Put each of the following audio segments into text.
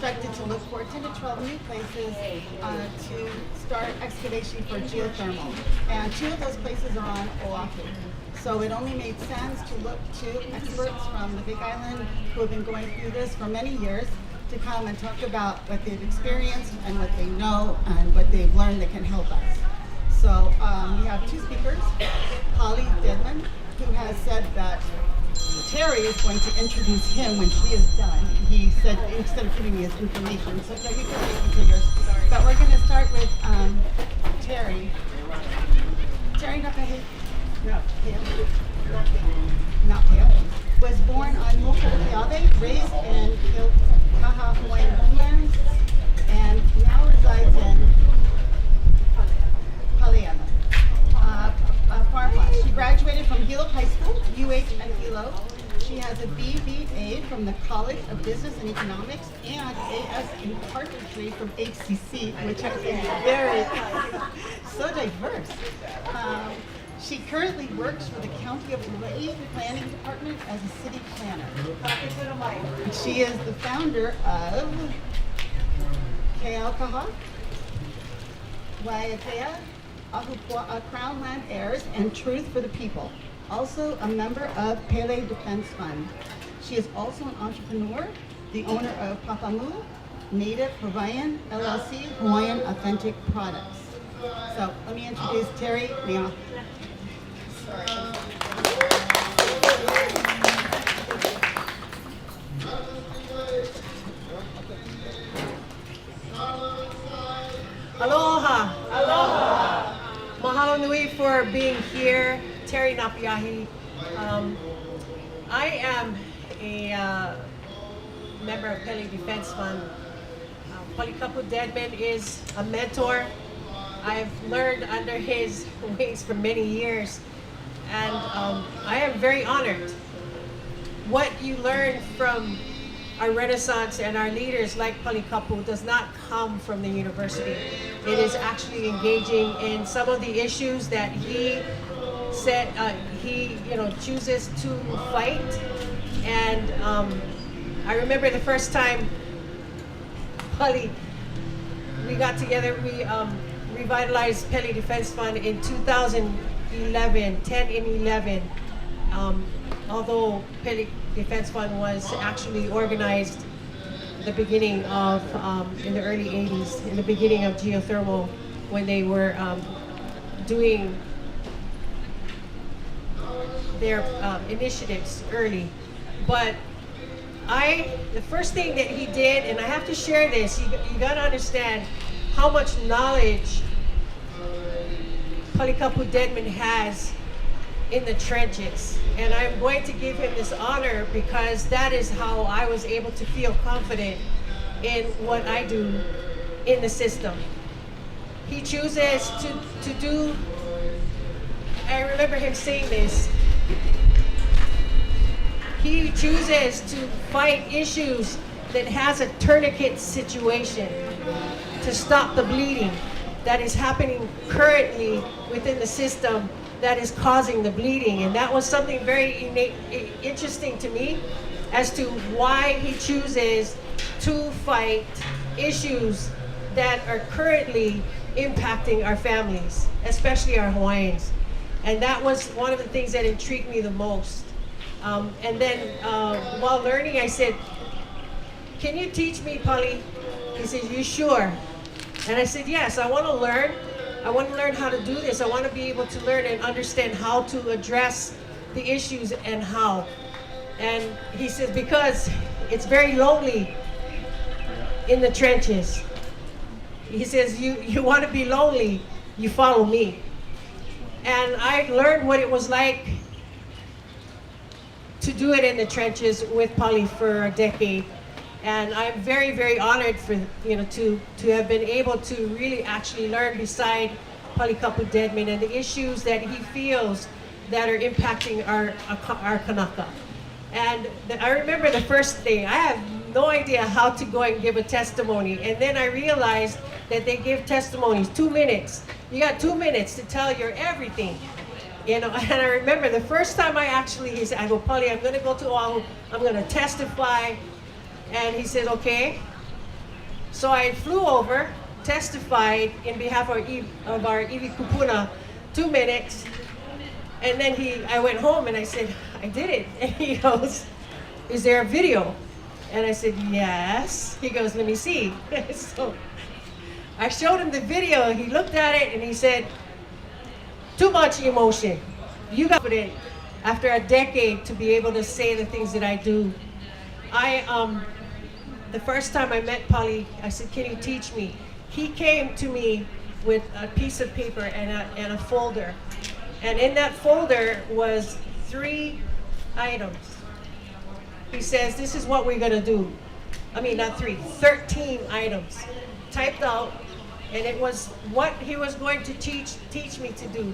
expected to look for 10 to 12 new places to start excavation for geothermal. And 2 of those places are on Oahu. So it only made sense to look to experts from the Big Island who have been going through this for many years to come and talk about what they've experienced and what they know and what they've learned that can help us. So we have 2 speakers, Holly Deadman, who has said that Terry is going to introduce him when she is done. He said, instead of giving me his information, so you can take me to yours. But we're going to start with Terry. Terry Nakahe? No, Pale. Not Pale. Was born on Moku, raised in Kūkākūkā, Hawaiian homelands, and now resides in Paliana. She graduated from Hilo High School, UH and Hilo. She has a BBA from the College of Business and Economics and AS in Carpentry from HCC, which I think is very, so diverse. She currently works for the County of Iulai Planning Department as a city planner. She is the founder of Kūkākūkā, Waiatea, Ahupua, Crown Land Heirs, and Truth for the People. Also a member of Pele Defense Fund. She is also an entrepreneur, the owner of Papamu, Native Hawaiian LLC, Hawaiian Authentic Products. So let me introduce Terry Nia. Aloha. Aloha. Mahalo nui for being here. Terry Napiahi. I am a member of Pele Defense Fund. Palikapu Deadman is a mentor. I've learned under his wings for many years, and I am very honored. What you learn from our Renaissance and our leaders like Palikapu does not come from the university. It is actually engaging in some of the issues that he said he chooses to fight. And I remember the first time we got together, we revitalized Pele Defense Fund in 2011, 10 and 11. Although Pele Defense Fund was actually organized the beginning of, in the early 80s, in the beginning of geothermal, when they were doing their initiatives early. But the first thing that he did, and I have to share this, you gotta understand how much knowledge Palikapu Deadman has in the trenches. And I'm going to give him this honor because that is how I was able to feel confident in what I do in the system. He chooses to do, I remember him saying this, he chooses to fight issues that has a tourniquet situation to stop the bleeding that is happening currently within the system that is causing the bleeding. And that was something very interesting to me as to why he chooses to fight issues that are currently impacting our families, especially our Hawaiians. And that was one of the things that intrigued me the most. And then while learning, I said, "Can you teach me, Pali?" He said, "You sure?" And I said, "Yes, I want to learn. I want to learn how to do this. I want to be able to learn and understand how to address the issues and how." And he says, "Because it's very lonely in the trenches." He says, you want to be lonely, you follow me. And I learned what it was like to do it in the trenches with Pali for a decade. And I'm very, very honored for to have been able to really actually learn beside Palikapu Deadman and the issues that he feels that are impacting our Kanaka. And I remember the first thing, I have no idea how to go and give a testimony. And then I realized that they give testimonies, 2 minutes. You got 2 minutes to tell your everything. And I remember the first time he said, I go, "Pali, I'm gonna go to Oahu, I'm gonna testify." And he said, "Okay." So I flew over, testified in behalf of our iwi kupuna, 2 minutes, and then I went home and I said, I did it. And he goes, is there a video? And I said, yes. He goes, let me see. So I showed him the video. He looked at it and he said, too much emotion. You got it after a decade to be able to say the things that I do. The first time I met Polly, I said, can you teach me? He came to me with a piece of paper and a folder. And in that folder was 3 items. He says, this is what we're gonna do. I mean, not 3, 13 items typed out. And it was what he was going to teach me to do,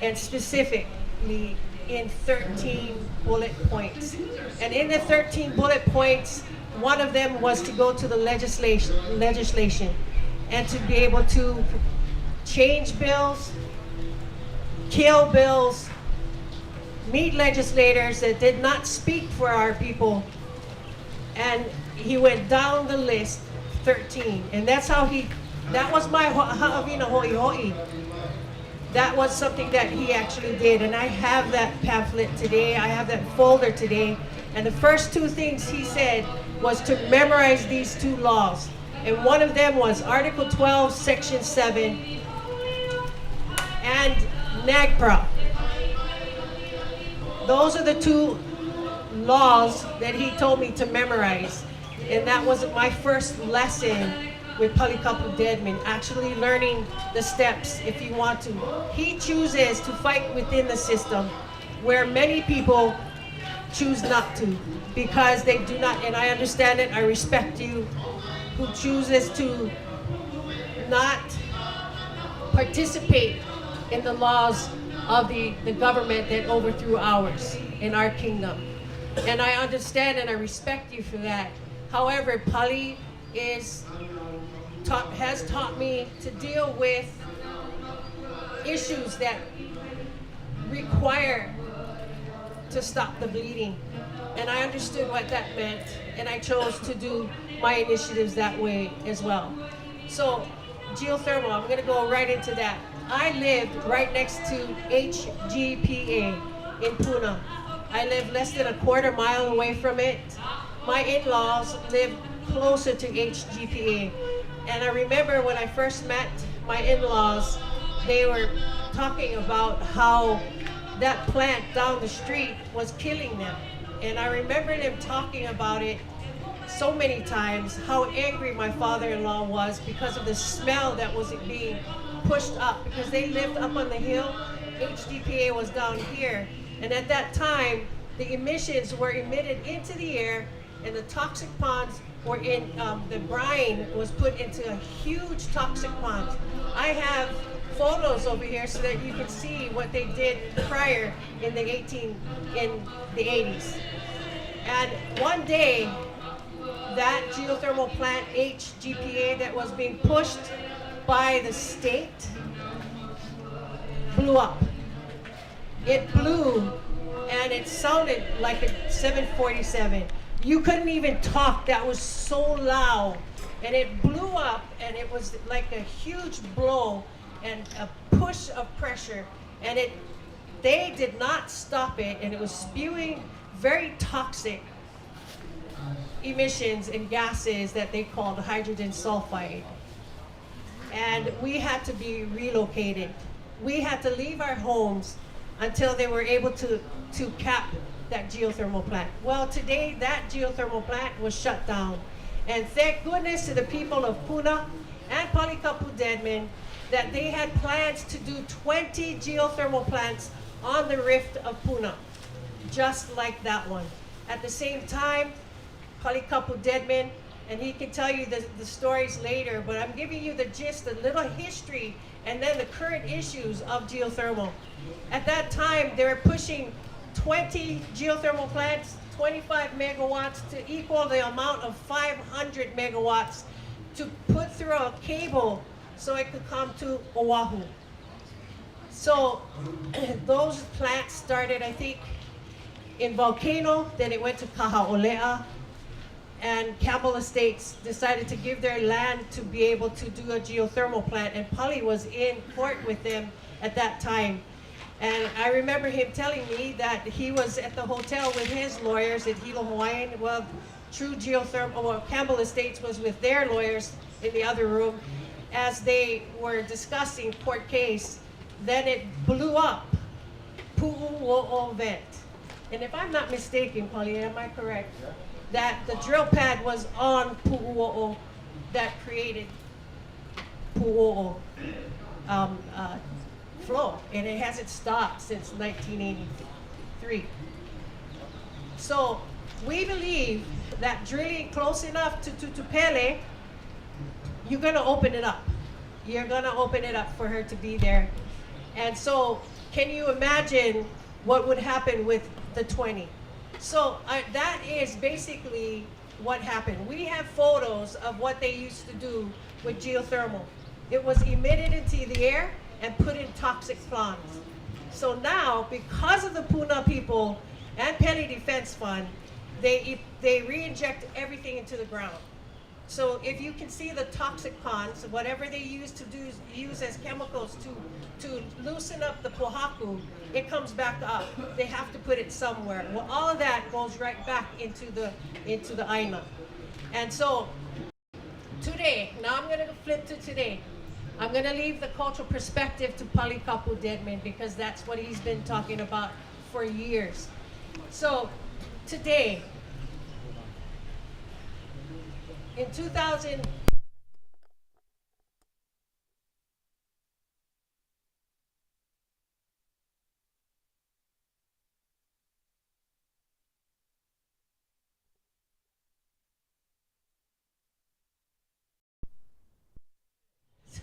and specifically in 13 bullet points. And in the 13 bullet points, one of them was to go to the legislation and to be able to change bills, kill bills, meet legislators that did not speak for our people. And he went down the list, 13. And that's how that was my ha'awina ho'i. That was something that he actually did. And I have that pamphlet today. I have that folder today. And the first 2 things he said was to memorize these 2 laws. And one of them was Article 12, Section 7, and NAGPRA. Those are the 2 laws that he told me to memorize. And that was my first lesson with Palikapu Deadman, actually learning the steps if you want to. He chooses to fight within the system where many people choose not to because they do not, and I understand it, I respect you, who chooses to not participate in the laws of the government that overthrew ours in our kingdom. And I understand and I respect you for that. However, Pali has taught me to deal with issues that require to stop the bleeding. And I understood what that meant, and I chose to do my initiatives that way as well. So, geothermal, I'm gonna go right into that. I lived right next to HGPA in Puna. I lived less than a quarter mile away from it. My in-laws lived closer to HGPA. And I remember when I first met my in-laws, they were talking about how that plant down the street was killing them. And I remember them talking about it so many times, how angry my father-in-law was because of the smell that was being pushed up, because they lived up on the hill, HDPA was down here. And at that time, the emissions were emitted into the air, and the toxic ponds were in, the brine was put into a huge toxic pond. I have photos over here so that you can see what they did prior in the 80s. And one day, that geothermal plant, HGPA, that was being pushed by the state, blew up. It blew, and it sounded like a 747. You couldn't even talk, that was so loud. And it blew up, and it was like a huge blow and a push of pressure. And they did not stop it, and it was spewing very toxic emissions and gases that they called hydrogen sulfide. And we had to be relocated. We had to leave our homes until they were able to cap that geothermal plant. Well, today that geothermal plant was shut down. And thank goodness to the people of Puna and Palikapu Deadman that they had plans to do 20 geothermal plants on the rift of Puna, just like that one. At the same time, Palikapu Deadman, and he can tell you the stories later, but I'm giving you the gist, a little history, and then the current issues of geothermal. At that time, they were pushing 20 geothermal plants, 25 megawatts, to equal the amount of 500 megawatts to put through a cable so it could come to Oahu. So those plants started, I think, in Volcano, then it went to Kaha'olea, and Campbell Estates decided to give their land to be able to do a geothermal plant, and Pali was in court with them at that time. And I remember him telling me that he was at the hotel with his lawyers at Hilo Hawaiian. Well, True Geothermal, well, Campbell Estates was with their lawyers in the other room as they were discussing court case. Then it blew up, Pu'uo'o vent. And if I'm not mistaken, Polly, am I correct? Yeah. That the drill pad was on Pu'uo'o that created Pu'uo'o flow, and it hasn't stopped since 1983. So we believe that drilling close enough to Pele, you're gonna open it up. You're gonna open it up for her to be there. And so can you imagine what would happen with the 20? So that is basically what happened. We have photos of what they used to do with geothermal. It was emitted into the air and put in toxic plants. So now, because of the Puna people and Pele Defense Fund, they re-inject everything into the ground. So if you can see the toxic ponds, whatever they use as chemicals to loosen up the pohaku, it comes back up. They have to put it somewhere. Well, all of that goes right back into the aina. And so today, now I'm going to flip to today. I'm going to leave the cultural perspective to Palikapu Deadman because that's what he's been talking about for years. So today, in 2000,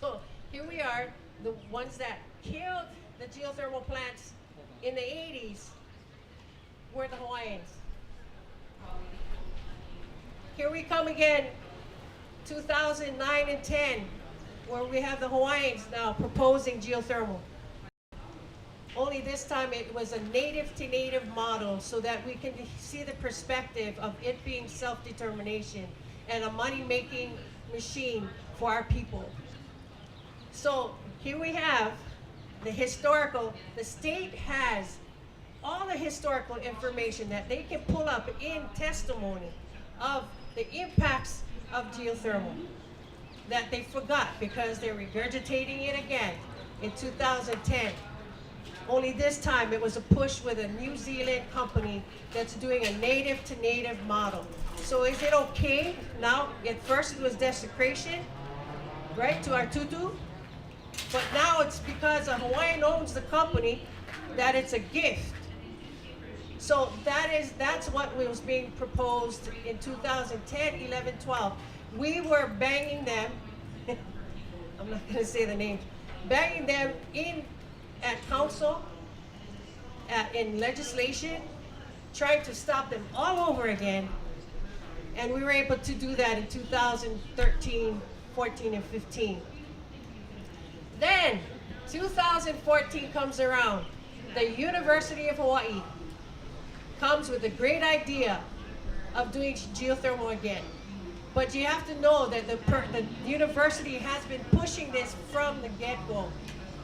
so here we are, the ones that killed the geothermal plants in the 80s were the Hawaiians. Here we come again, 2009 and 10, where we have the Hawaiians now proposing geothermal. Only this time it was a native to native model so that we can see the perspective of it being self-determination and a money-making machine for our people. So here we have the state has all the historical information that they can pull up in testimony of the impacts of geothermal that they forgot because they're regurgitating it again in 2010. Only this time it was a push with a New Zealand company that's doing a native to native model. So is it okay now? At first it was desecration, right, to our tutu, but now it's because a Hawaiian owns the company that it's a gift. So that's what was being proposed in 2010, 11, 12. We were banging them, I'm not going to say the names, banging them at council, in legislation, trying to stop them all over again. And we were able to do that in 2013, 14, and 15. Then 2014 comes around. The University of Hawaii comes with a great idea of doing geothermal again. But you have to know that the university has been pushing this from the get-go.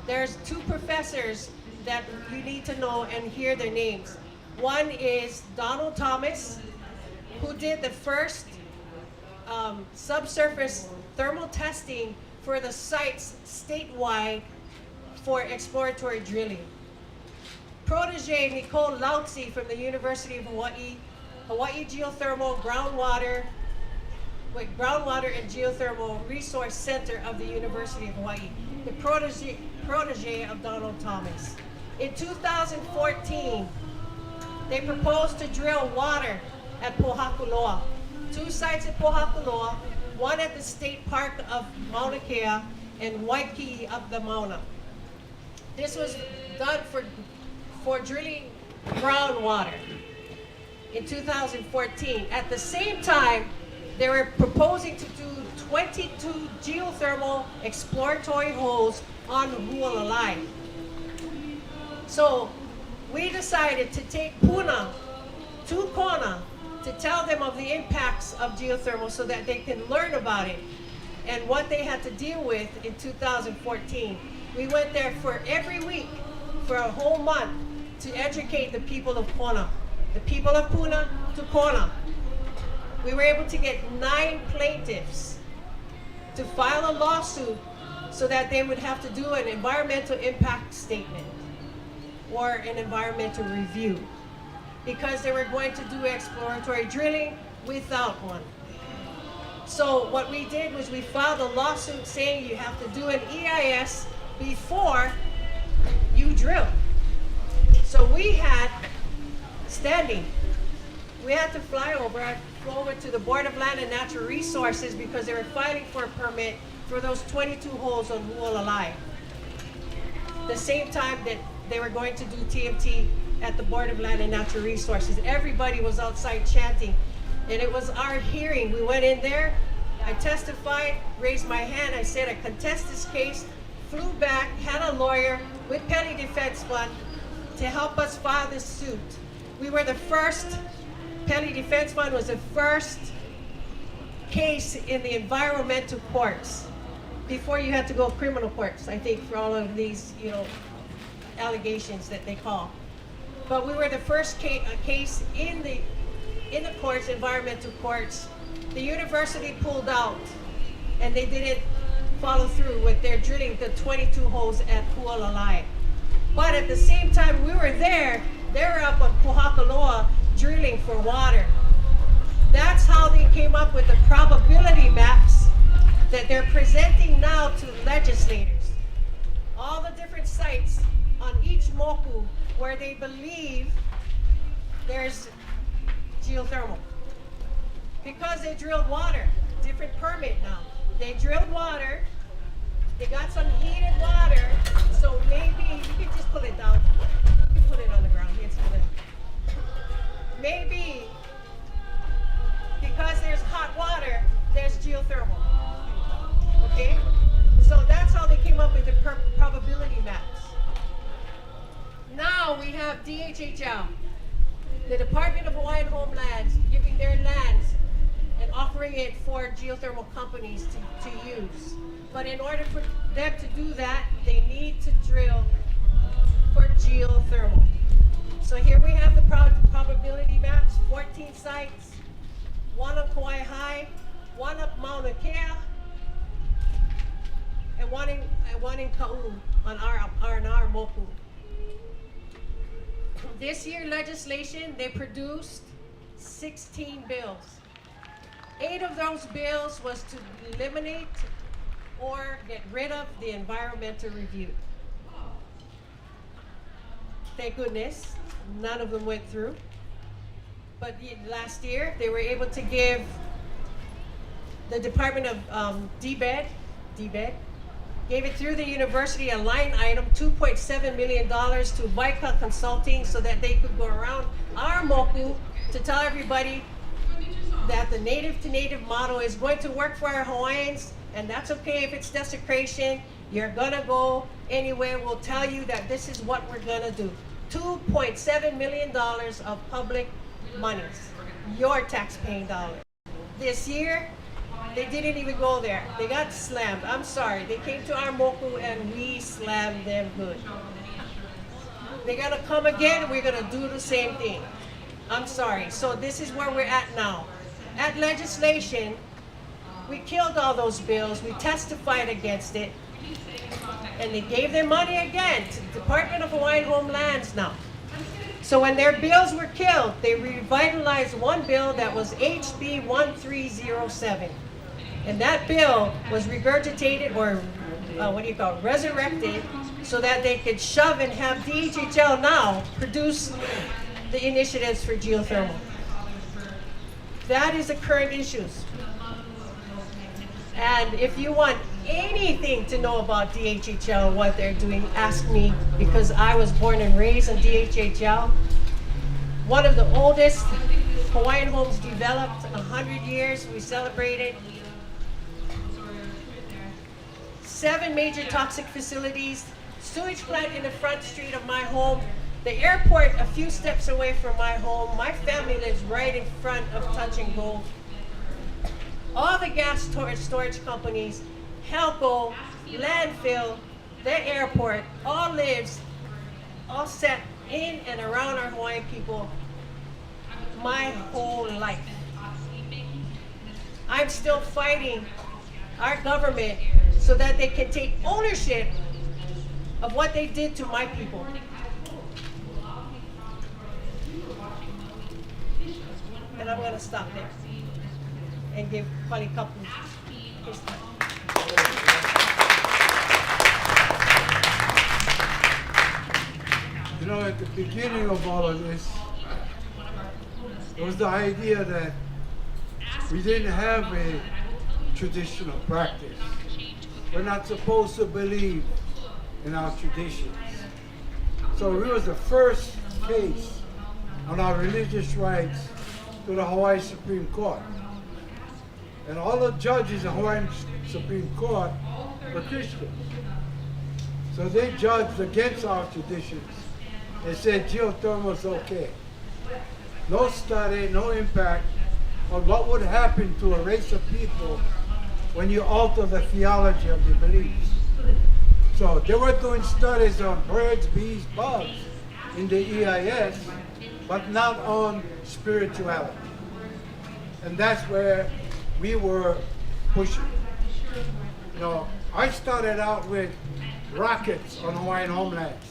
There's two professors that you need to know and hear their names. One is Donald Thomas, who did the first subsurface thermal testing for the sites statewide for exploratory drilling. Protege Nicole Lautzi from the University of Hawaii, Hawaii Geothermal Groundwater and Geothermal Resource Center of the University of Hawaii, the protege of Donald Thomas. In 2014, they proposed to drill water at Pohakuloa. Two sites at Pohakuloa, one at the State Park of Mauna Kea and Waikiki up the Mauna. This was done for drilling groundwater in 2014. At the same time, they were proposing to do 22 geothermal exploratory holes on Hualalai. So we decided to take Puna to Kona to tell them of the impacts of geothermal so that they can learn about it and what they had to deal with in 2014. We went there for every week for a whole month to educate the people of Kona, the people of Puna to Kona. We were able to get 9 plaintiffs to file a lawsuit so that they would have to do an environmental impact statement or an environmental review, because they were going to do exploratory drilling without one. So what we did was we filed a lawsuit saying you have to do an EIS before you drill. So we had standing. We had to fly over to the Board of Land and Natural Resources because they were filing for a permit for those 22 holes on Iulai. The same time that they were going to do TMT at the Board of Land and Natural Resources. Everybody was outside chanting, and it was our hearing. We went in there, I testified, raised my hand, I said I contest this case, flew back, had a lawyer with Petty Defense Fund to help us file this suit. We were the first, Petty Defense Fund was the first case in the environmental courts before you had to go criminal courts, I think, for all of these, allegations that they call. But we were the first case in the courts, environmental courts. The university pulled out and they didn't follow through with their drilling the 22 holes at Iulai. But at the same time we were there, they were up on Kūkākūkā drilling for water. That's how they came up with the probability maps that they're presenting now to legislators. All the different sites on each Moku where they believe there's geothermal. Because they drilled water, different permit now. They drilled water, they got some heated water, so maybe, you can just pull it down. You can put it on the ground, it's good. Maybe, because there's hot water, there's geothermal, okay? So that's how they came up with the probability maps. Now we have DHHL, the Department of Hawaiian Homelands, giving their lands and offering it for geothermal companies to use. But in order for them to do that, they need to drill for geothermal. So here we have the probability maps, 14 sites, one up Kauai High, one up Mauna Kea, and one in Ka'u on our Moku. This year legislation, they produced 16 bills. 8 of those bills was to eliminate or get rid of the environmental review. Thank goodness, none of them went through. But last year, they were able to give the Department of DBED, gave it through the university a line item, $2.7 million to Vaika Consulting so that they could go around our Moku to tell everybody that the native to native model is going to work for our Hawaiians, and that's okay if it's desecration. You're gonna go anywhere, we'll tell you that this is what we're gonna do. $2.7 million of public monies, your tax-paying dollars. This year, they didn't even go there. They got slammed. I'm sorry. They came to our Moku and we slammed them good. They're gonna come again, we're gonna do the same thing. I'm sorry. So this is where we're at now. At legislation, we killed all those bills. We testified against it. And they gave them money again to the Department of Hawaiian Homelands now. So when their bills were killed, they revitalized one bill that was HB 1307. And that bill was regurgitated or resurrected so that they could shove and have DHHL now produce the initiatives for geothermal. That is the current issues. And if you want anything to know about DHHL and what they're doing, ask me, because I was born and raised in DHHL. One of the oldest Hawaiian homes developed, 100 years, we celebrated. 7 major toxic facilities, sewage plant in the front street of my home, The airport, a few steps away from my home. My family lives right in front of Touch and Go. All the gas storage companies, Helco, landfill, the airport, all lives, all set in and around our Hawaiian people my whole life. I'm still fighting our government so that they can take ownership of what they did to my people. And I'm going to stop there and give Kūkākūkā his time. You know, at the beginning of all of this, it was the idea that we didn't have a traditional practice. We're not supposed to believe in our traditions. So it was the first case on our religious rights to the Hawaii Supreme Court. And all the judges in the Hawaiian Supreme Court were Christians. So they judged against our traditions and said geothermal is okay. No study, no impact on what would happen to a race of people when you alter the theology of the beliefs. So they were doing studies on birds, bees, bugs in the EIS, but not on spirituality. And that's where we were pushing. You know, I started out with rockets on Hawaiian homelands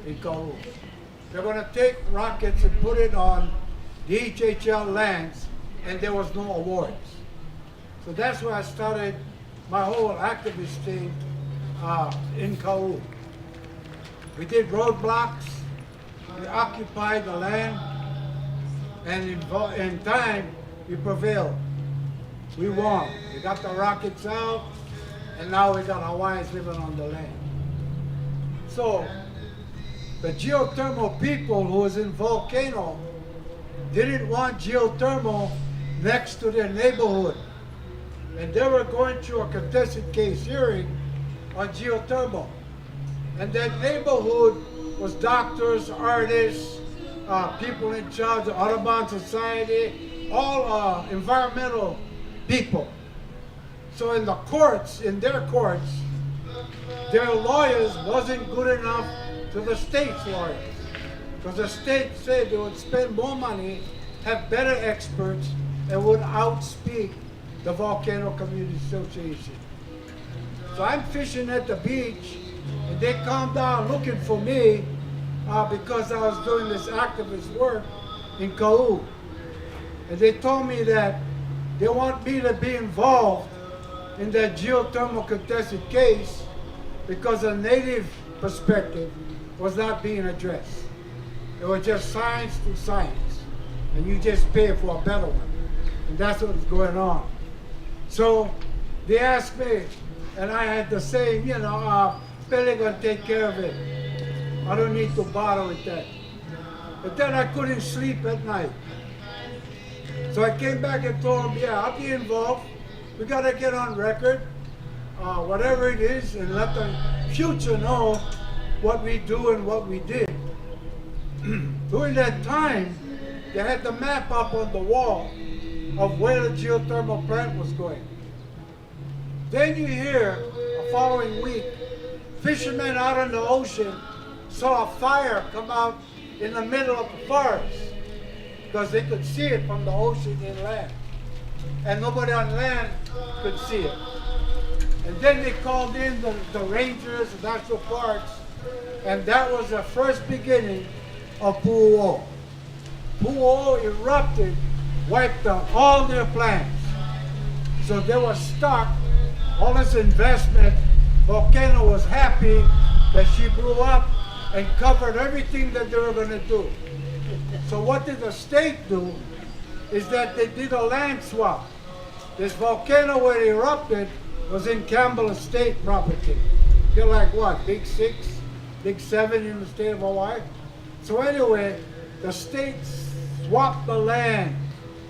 in Kau. They're going to take rockets and put it on the HHL lands, and there was no awards. So that's where I started my whole activist thing in Kau. We did roadblocks, we occupied the land, and in time, we prevailed. We won. We got the rockets out, and now we got Hawaiians living on the land. So, the geothermal people who was in Volcano didn't want geothermal next to their neighborhood. And they were going through a contested case hearing on geothermal. And that neighborhood was doctors, artists, people in charge of Audubon Society, all environmental people. So in the courts, in their courts, their lawyers wasn't good enough to the state's lawyers. Because the state said they would spend more money, have better experts, and would outspeak the Volcano Community Association. So I'm fishing at the beach, and they come down looking for me because I was doing this activist work in Kau. And they told me that they want me to be involved in that geothermal contested case because a native perspective was not being addressed. It was just science to science, and you just pay for a better one. And that's what was going on. So they asked me, and I had the same, Billy gonna take care of it. I don't need to bother with that. But then I couldn't sleep at night. So I came back and told him, yeah, I'll be involved. We gotta get on record, whatever it is, and let the future know what we do and what we did. During that time, they had the map up on the wall of where the geothermal plant was going. Then you hear, the following week, fishermen out in the ocean saw a fire come out in the middle of the forest because they could see it from the ocean inland. And nobody on land could see it. And then they called in the rangers, the national parks, and that was the first beginning of Pu'uo. Pu'uo erupted, wiped out all their plans. So they were stuck, all this investment. Volcano was happy that she blew up and covered everything that they were going to do. So what did the state do is that they did a land swap. This volcano where it erupted was in Campbell Estate property. They're like what, Big 6, Big 7 in the state of Hawaii? So anyway, the state swapped the land.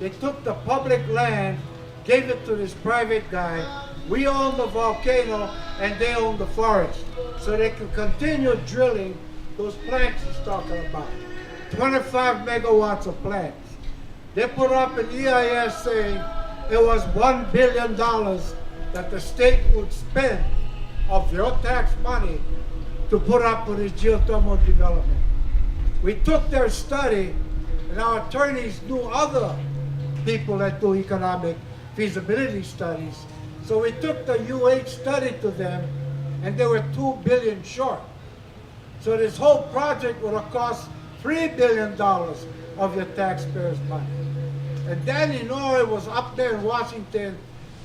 They took the public land, gave it to this private guy. We own the volcano and they own the forest. So they could continue drilling those plants he's talking about. 25 megawatts of plants. They put up an EIS saying it was $1 billion that the state would spend of your tax money to put up with this geothermal development. We took their study, and our attorneys knew other people that do economic feasibility studies. So we took the UH study to them, and they were $2 billion short. So this whole project would have cost $3 billion of your taxpayers' money. And Danny Inouye was up there in Washington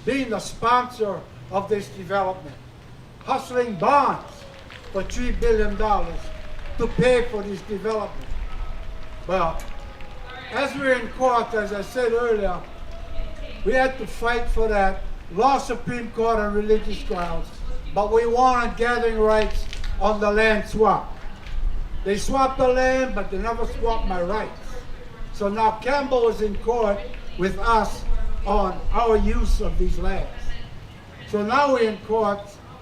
being the sponsor of this development, hustling bonds for $3 billion to pay for this development. Well, as we're in court, as I said earlier, we had to fight for that, lost Supreme Court on religious grounds, but we wanted gathering rights on the land swap. They swapped the land, but they never swapped my rights. So now Campbell is in court with us on our use of these lands. So now we're in court.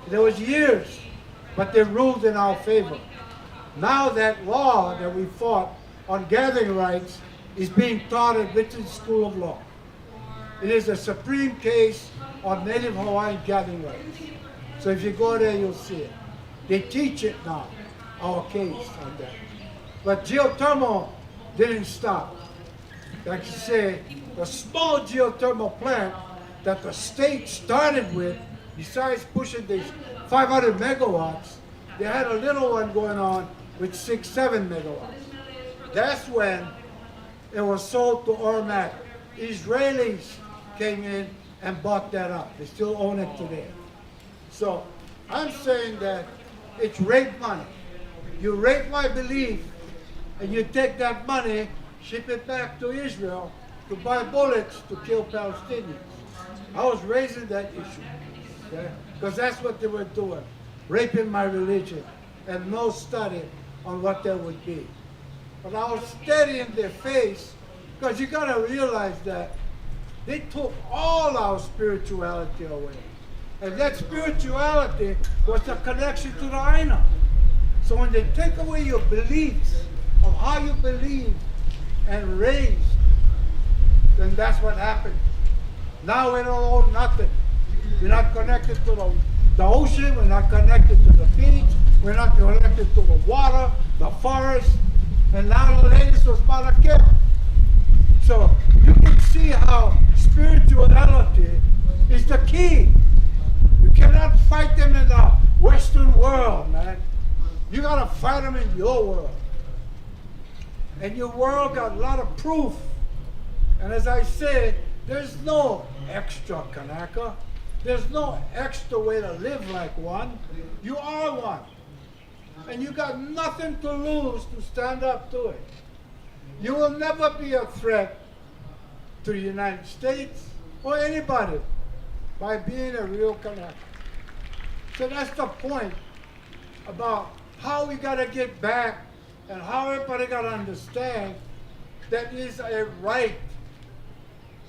There was years, but they ruled in our favor. Now that law that we fought on gathering rights is being taught at Richard's School of Law. It is a supreme case on Native Hawaiian gathering rights. So if you go there, you'll see it. They teach it now, our case on that. But geothermal didn't stop. Like you say, the small geothermal plant that the state started with, besides pushing these 500 megawatts, they had a little one going on with 6-7 megawatts. That's when it was sold to Ormat. Israelis came in and bought that up. They still own it today. So I'm saying that it's rape money. You rape my belief, and you take that money, ship it back to Israel to buy bullets to kill Palestinians. I was raising that issue, okay? Because that's what they were doing, raping my religion, and no study on what that would be. But I was steady in their face, because you gotta realize that they took all our spirituality away. And that spirituality was the connection to the Aina. So when they take away your beliefs of how you believe and raised, then that's what happened. Now we don't own nothing. We're not connected to the ocean, we're not connected to the beach, we're not connected to the water, the forest, and now the latest was Malakeh. So you can see how spirituality is the key. You cannot fight them in the Western world, man. You gotta fight them in your world. And your world got a lot of proof. And as I said, there's no extra Kanaka. There's no extra way to live like one. You are one. And you got nothing to lose to stand up to it. You will never be a threat to the United States or anybody by being a real Kanaka. So that's the point about how we got to get back and how everybody got to understand that is a right.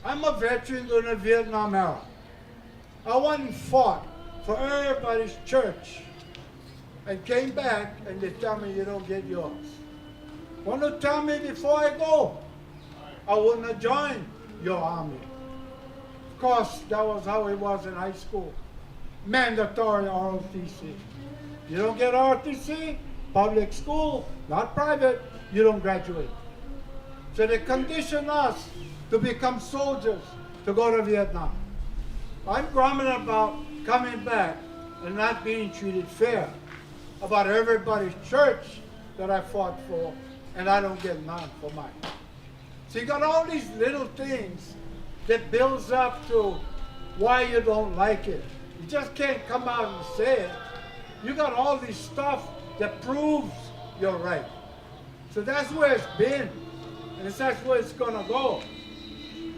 I'm a veteran during the Vietnam era. I went and fought for everybody's church and came back and they tell me you don't get yours. Want to tell me before I go, I wouldn't have joined your army. Of course, that was how it was in high school. Mandatory ROTC. You don't get ROTC, public school, not private, you don't graduate. So they condition us to become soldiers to go to Vietnam. I'm grumbling about coming back and not being treated fair, about everybody's church that I fought for, and I don't get none for mine. So you got all these little things that builds up to why you don't like it. You just can't come out and say it. You got all this stuff that proves you're right. So that's where it's been, and that's where it's gonna go.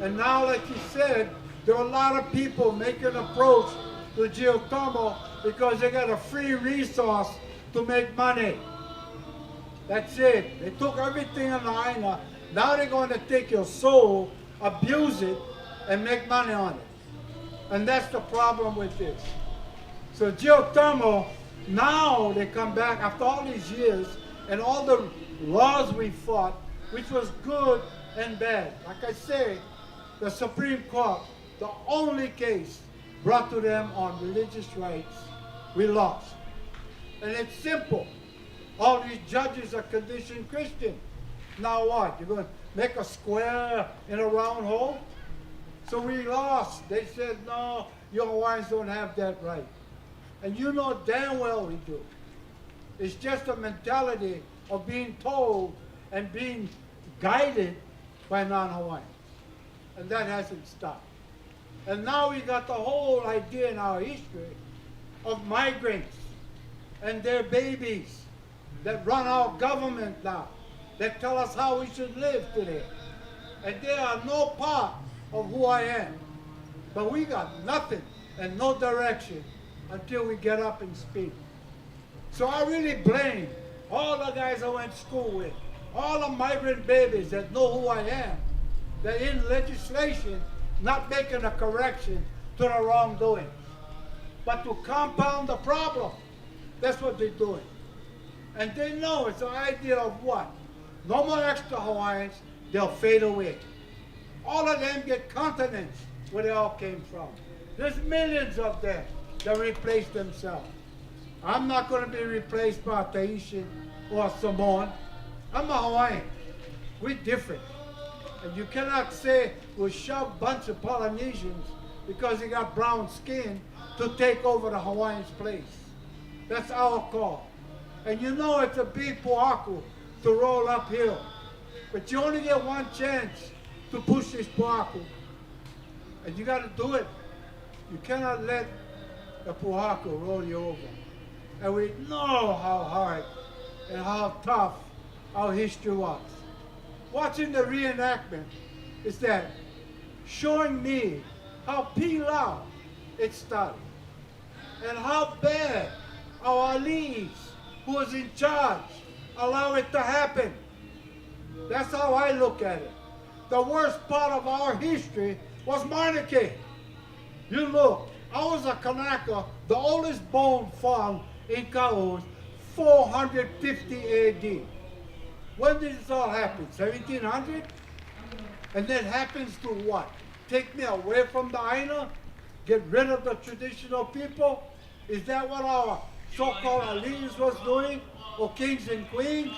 And now, like you said, there are a lot of people making an approach to geothermal because they got a free resource to make money. That's it. They took everything on the Aina. Now they're going to take your soul, abuse it, and make money on it. And that's the problem with this. So geothermal, now they come back after all these years and all the laws we fought, which was good and bad. Like I say, the Supreme Court, the only case brought to them on religious rights, we lost. And it's simple. All these judges are conditioned Christian. Now what? You're going to make a square in a round hole? So we lost. They said, no, you Hawaiians don't have that right. And you know damn well we do. It's just a mentality of being told and being guided by non-Hawaiians. And that hasn't stopped. And now we got the whole idea in our history of migrants and their babies that run our government now, that tell us how we should live today. And they are no part of who I am. But we got nothing and no direction until we get up and speak. So I really blame all the guys I went to school with, all the migrant babies that know who I am, that in legislation not making a correction to the wrongdoing, but to compound the problem. That's what they're doing. And they know it's an idea of what? No more extra Hawaiians, they'll fade away. All of them get continents where they all came from. There's millions of them that replace themselves. I'm not going to be replaced by a Tahitian or a Samoan. I'm a Hawaiian. We're different. And you cannot say we'll shove a bunch of Polynesians because they got brown skin to take over the Hawaiians' place. That's our call. And you know it's a big poaku to roll uphill. But you only get one chance to push this poaku. And you got to do it. You cannot let the poaku roll you over. And we know how hard and how tough our history was. Watching the reenactment is that showing me how pilau it started and how bad our alii who was in charge allow it to happen. That's how I look at it. The worst part of our history was monarchy. You look, I was a Kanaka, the oldest bone found in Kau, 450 AD. When did this all happen? 1700? And that happens to what? Take me away from the Aina? Get rid of the traditional people? Is that what our so-called elites was doing? Or kings and queens?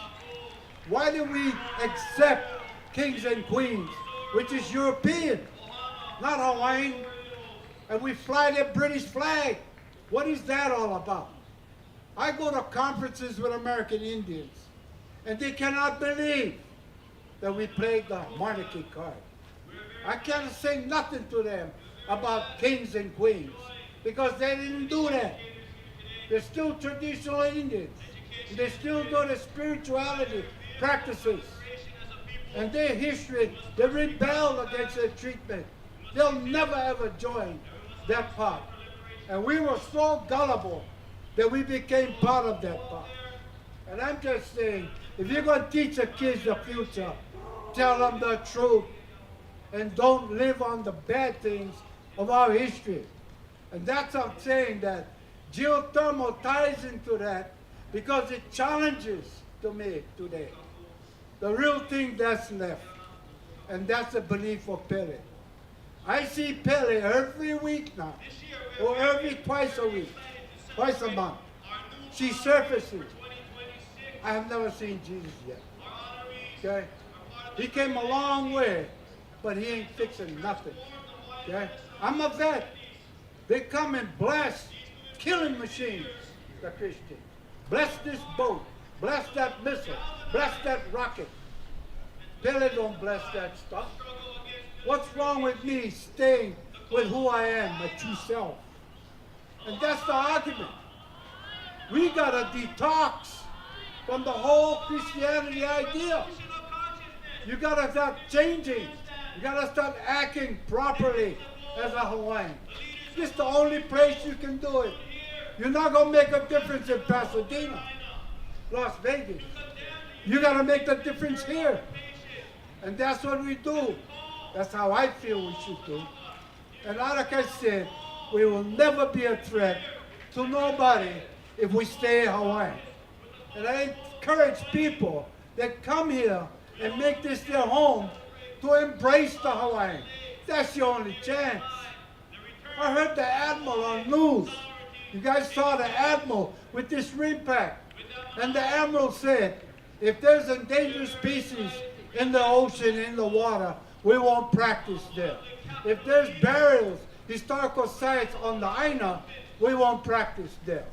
Why did we accept kings and queens, which is European, not Hawaiian? And we fly the British flag. What is that all about? I go to conferences with American Indians, and they cannot believe that we played the monarchy card. I can't say nothing to them about kings and queens, because they didn't do that. They're still traditional Indians. They still do the spirituality practices. And their history, they rebelled against their treatment. They'll never ever join that part. And we were so gullible that we became part of that part. And I'm just saying, if you're going to teach the kids the future, tell them the truth and don't live on the bad things of our history. And that's what I'm saying, that geothermal ties into that because it challenges to me today the real thing that's left. And that's the belief of Pele. I see Pele every week now, or twice a week, twice a month. She surfaces. I have never seen Jesus yet. Okay? He came a long way, but he ain't fixing nothing. Okay? I'm a vet. They come and blast killing machines, the Christians. Bless this boat. Bless that missile. Bless that rocket. Pele don't bless that stuff. What's wrong with me staying with who I am, my true self? And that's the argument. We got to detox from the whole Christianity idea. You got to start changing. You got to start acting properly as a Hawaiian. This is the only place you can do it. You're not going to make a difference in Pasadena, Las Vegas. You got to make the difference here. And that's what we do. That's how I feel we should do. And like I said, we will never be a threat to nobody if we stay Hawaiian. And I encourage people that come here and make this their home to embrace the Hawaiian. That's your only chance. I heard the Admiral on news. You guys saw the Admiral with this rim pack. And the Admiral said, if there's endangered species in the ocean, in the water, we won't practice there. If there's burials, historical sites on the Aina, we won't practice there.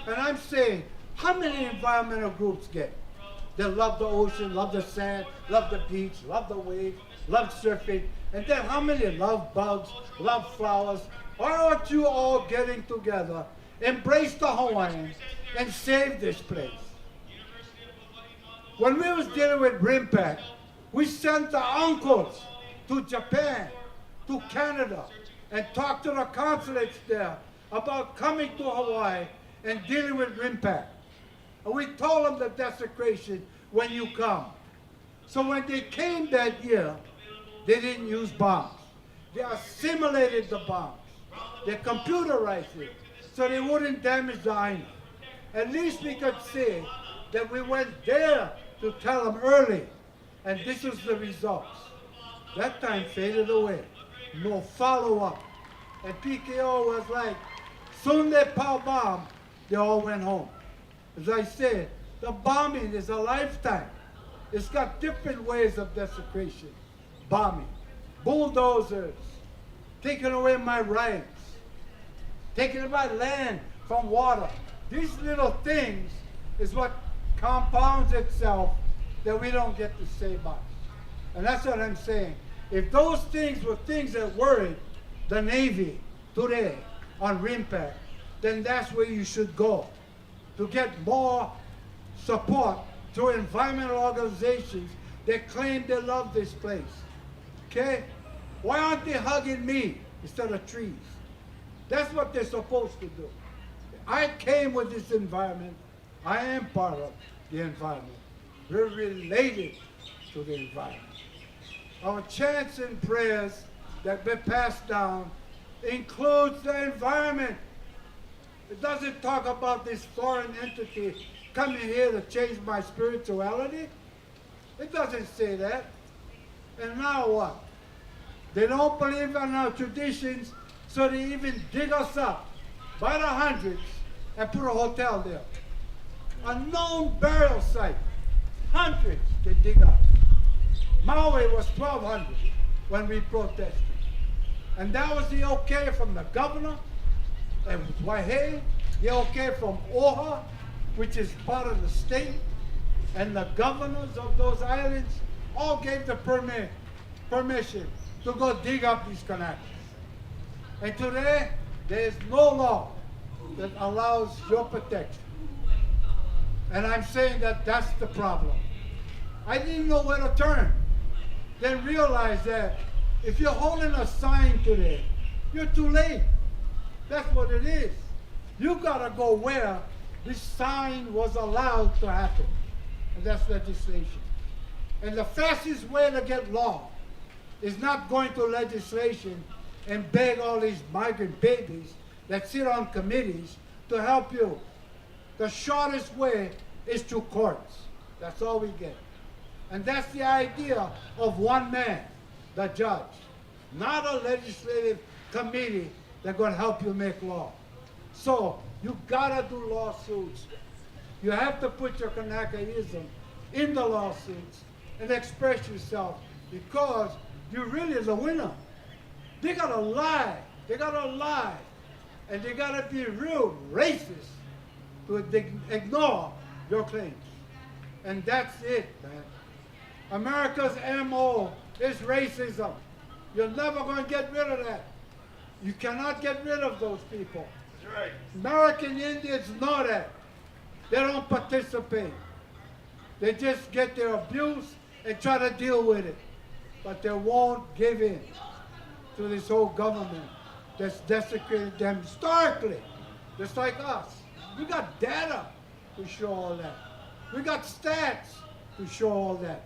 And I'm saying, how many environmental groups get? They love the ocean, love the sand, love the beach, love the waves, love surfing. And then how many love bugs, love flowers? Why aren't you all getting together, embrace the Hawaiian, and save this place? When we was dealing with RIMPAC, we sent the uncles to Japan, to Canada, and talked to the consulates there about coming to Hawaii and dealing with RIMPAC. And we told them the desecration when you come. So when they came that year, they didn't use bombs. They assimilated the bombs. They computerized it so they wouldn't damage the Aina. At least we could say that we went there to tell them early, and this was the results. That time faded away. No follow-up. And PKO was like, soon they power bomb, they all went home. As I said, the bombing is a lifetime. It's got different ways of desecration. Bombing, bulldozers, taking away my rights, taking my land from water. These little things is what compounds itself that we don't get to say much. And that's what I'm saying. If those things were things that worried the Navy today on RIMPAC, then that's where you should go to get more support through environmental organizations that claim they love this place. Okay? Why aren't they hugging me instead of trees? That's what they're supposed to do. I came with this environment. I am part of the environment. We're related to the environment. Our chants and prayers that we pass down includes the environment. It doesn't talk about this foreign entity coming here to change my spirituality. It doesn't say that. And now what? They don't believe in our traditions, so they even dig us up by the hundreds and put a hotel there. A known burial site, hundreds they dig up. Maui was 1,200 when we protested. And that was the okay from the governor, and Waihe, the okay from Oha, which is part of the state, and the governors of those islands all gave the permission to go dig up these Kanakas. And today, there is no law that allows your protection. And I'm saying that that's the problem. I didn't know where to turn. Then realize that if you're holding a sign today, you're too late. That's what it is. You gotta go where this sign was allowed to happen. And that's legislation. And the fastest way to get law is not going to legislation and beg all these migrant babies that sit on committees to help you. The shortest way is through courts. That's all we get. And that's the idea of one man, the judge, not a legislative committee that's going to help you make law. So you gotta do lawsuits. You have to put your Kanakaism in the lawsuits and express yourself, because you're really the winner. They gotta lie. They gotta lie. And they gotta be real racist to ignore your claims. And that's it, man. America's MO is racism. You're never going to get rid of that. You cannot get rid of those people. That's right. American Indians know that. They don't participate. They just get their abuse and try to deal with it. But they won't give in to this whole government that's desecrated them historically, just like us. We got data to show all that. We got stats to show all that.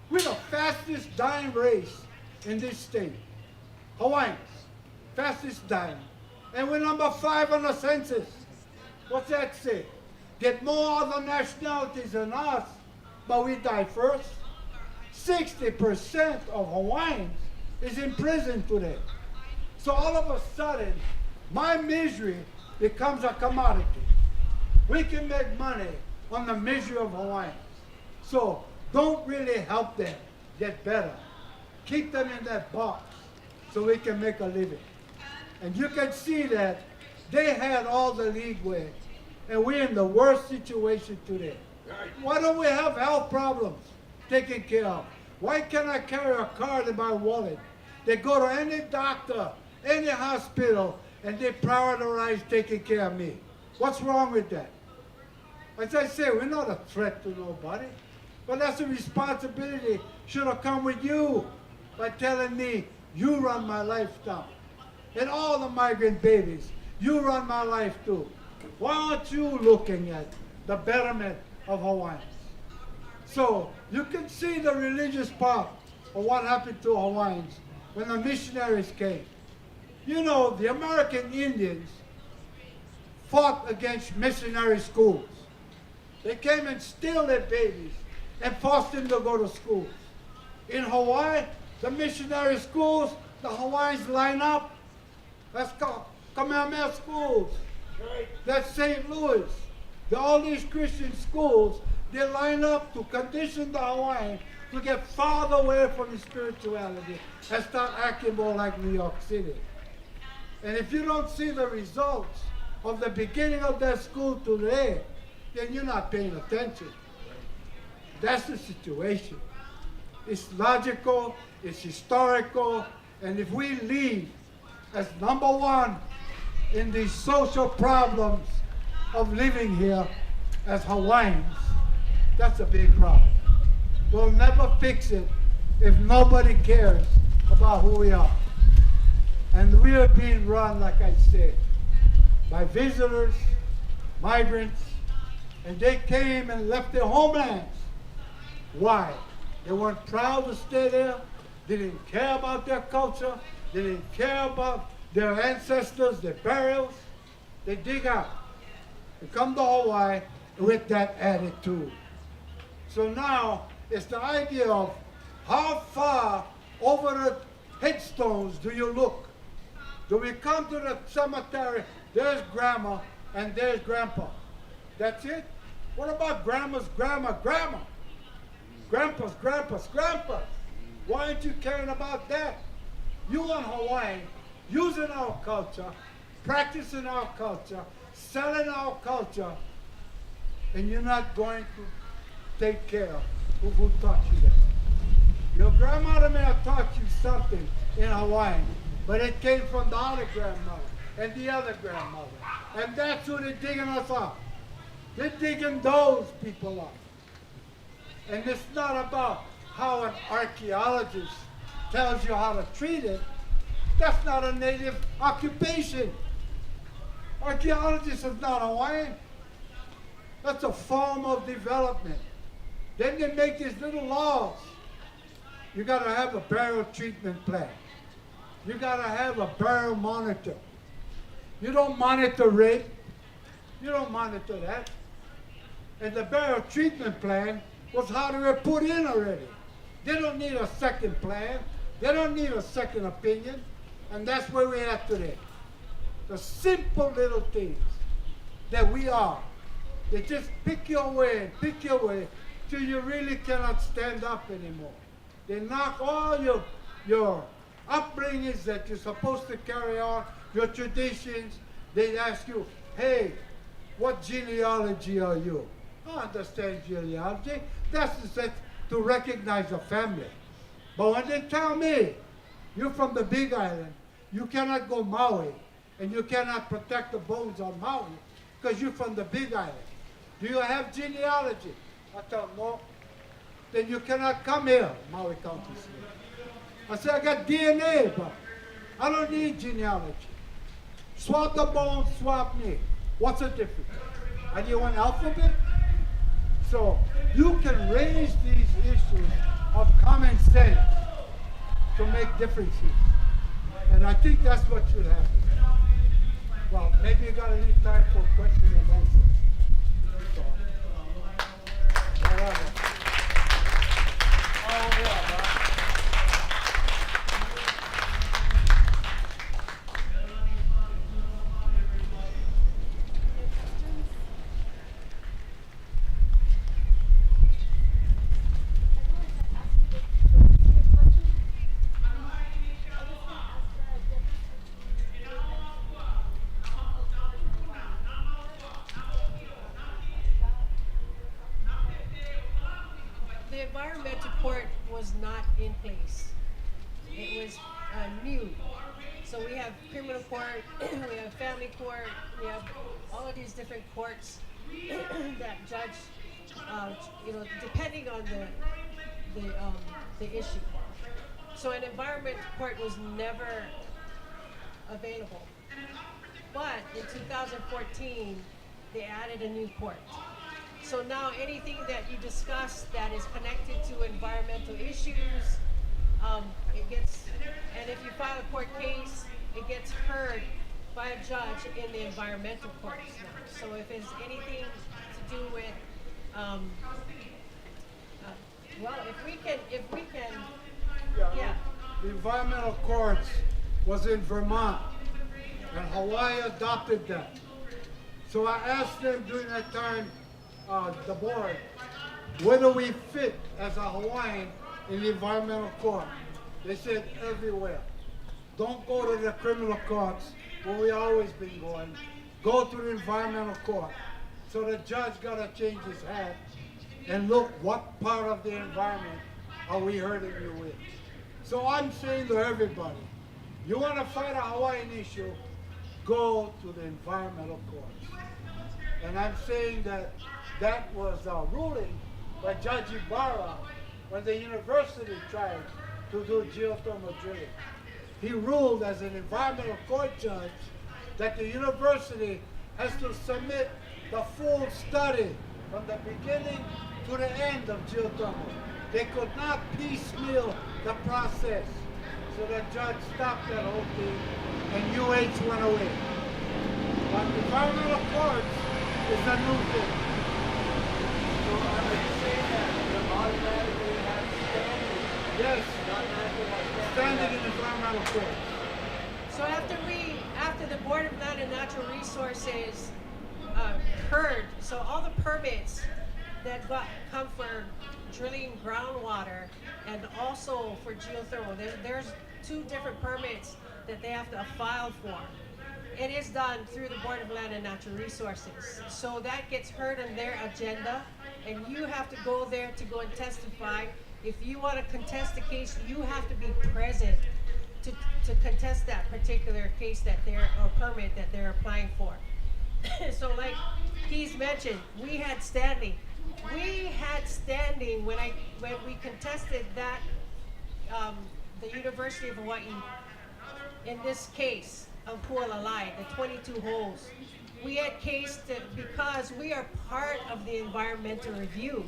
We're the fastest dying race in this state. Hawaiians, fastest dying. And we're number 5 on the census. What's that say? get more other nationalities than us, but we die first. 60% of Hawaiians is in prison today. So all of a sudden, my misery becomes a commodity. We can make money on the misery of Hawaiians. So don't really help them get better. Keep them in that box so we can make a living. And you can see that they had all the leeway, and we're in the worst situation today. Why don't we have health problems taken care of? Why can't I carry a card in my wallet? They go to any doctor, any hospital, and they prioritize taking care of me. What's wrong with that? As I say, we're not a threat to nobody, but that's a responsibility should have come with you by telling me, you run my life down. And all the migrant babies, you run my life too. Why aren't you looking at the betterment of Hawaiians? So you can see the religious part of what happened to Hawaiians when the missionaries came. You know, the American Indians fought against missionary schools. They came and steal their babies and forced them to go to schools. In Hawaii, the missionary schools, the Hawaiians line up. That's called Kamehameha schools. That's St. Louis. All these Christian schools, they line up to condition the Hawaiian to get farther away from the spirituality and start acting more like New York City. And if you don't see the results of the beginning of that school today, then you're not paying attention. That's the situation. It's logical, it's historical, and if we lead as number one in the social problems of living here as Hawaiians, that's a big problem. We'll never fix it if nobody cares about who we are. And we are being run, like I said, by visitors, migrants, and they came and left their homelands. Why? They weren't proud to stay there. They didn't care about their culture. They didn't care about their ancestors, their burials. They dig out. They come to Hawaii with that attitude. So now it's the idea of how far over the headstones do you look? Do we come to the cemetery, there's grandma and there's grandpa. That's it? What about grandma's grandma? Grandpa's grandpa's grandpa. Why aren't you caring about that? You in Hawaii, using our culture, practicing our culture, selling our culture, and you're not going to take care of who taught you that. Your grandmother may have taught you something in Hawaii, but it came from the other grandmother and the other grandmother. And that's who they're digging us up. They're digging those people up. And it's not about how an archaeologist tells you how to treat it. That's not a native occupation. Archaeologists is not Hawaiian. That's a form of development. Then they make these little laws. You gotta have a burial treatment plan. You gotta have a burial monitor. You don't monitor rape. You don't monitor that. And the burial treatment plan was how they were put in already. They don't need a second plan. They don't need a second opinion. And that's where we're at today. The simple little things that we are. They just pick your way till you really cannot stand up anymore. They knock all your upbringings that you're supposed to carry on, your traditions. They ask you, hey, what genealogy are you? I understand genealogy. That's to recognize a family. But when they tell me, you're from the Big Island, you cannot go Maui, and you cannot protect the bones on Maui, because you're from the Big Island. Do you have genealogy? I tell them, no. Then you cannot come here, Maui County. I said, I got DNA, but I don't need genealogy. Swap the bones, swap me. What's the difference? And you want alphabet? So you can raise these issues of common sense to make differences. And I think that's what should happen. Well, maybe you got to leave time for questions and answers. environmental court was not in place. It was new. So we have criminal court, we have family court, we have all of these different courts that judge, depending on the issue. So an environmental court was never available. But in 2014, they added a new court. So now anything that you discuss that is connected to environmental issues, it gets, and if you file a court case, it gets heard by a judge in the environmental courts now. So if it's anything to do with, if we can, yeah. The environmental courts was in Vermont, and Hawaii adopted that. So I asked them during that time, the board, whether we fit as a Hawaiian in the environmental court. They said everywhere. Don't go to the criminal courts where we always been going. Go to the environmental court. So the judge got to change his hat and look what part of the environment are we hurting you with. So I'm saying to everybody, you want to fight a Hawaiian issue, go to the environmental courts. And I'm saying that that was a ruling by Judge Ibarra when the university tried to do geothermal drilling. He ruled as an environmental court judge that the university has to submit the full study from the beginning to the end of geothermal. They could not piecemeal the process. So the judge stopped that whole thing and UH went away. But environmental courts is a new thing. So are you saying that you automatically have standing? Yes, Automatically have standing in environmental courts. So after the Board of Land and Natural Resources heard, so all the permits that come for drilling groundwater and also for geothermal, there's two different permits that they have to file for. It is done through the Board of Land and Natural Resources. So that gets heard on their agenda, and you have to go there to go and testify. If you want to contest the case, you have to be present to contest that particular case or permit that they're applying for. So like he's mentioned, we had standing. We had standing when we contested that the University of Hawaii in this case of Iulai, the 22 holes. We had case because we are part of the environmental review.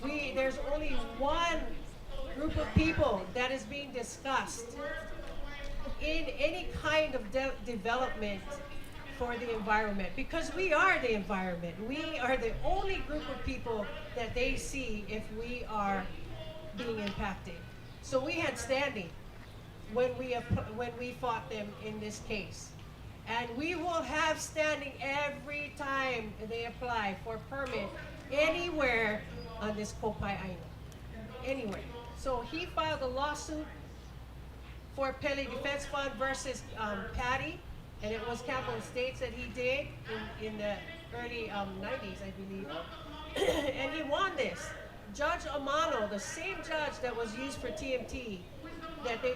There's only one group of people that is being discussed in any kind of development for the environment, because we are the environment. We are the only group of people that they see if we are being impacted. So we had standing when we fought them in this case. And we will have standing every time they apply for permit anywhere on this Kaupai Island. Anywhere. So he filed a lawsuit for Pele Defense Fund versus Patty, and it was Campbell Estates that he did in the early 90s, I believe. And he won this. Judge Amano, the same judge that was used for TMT, that they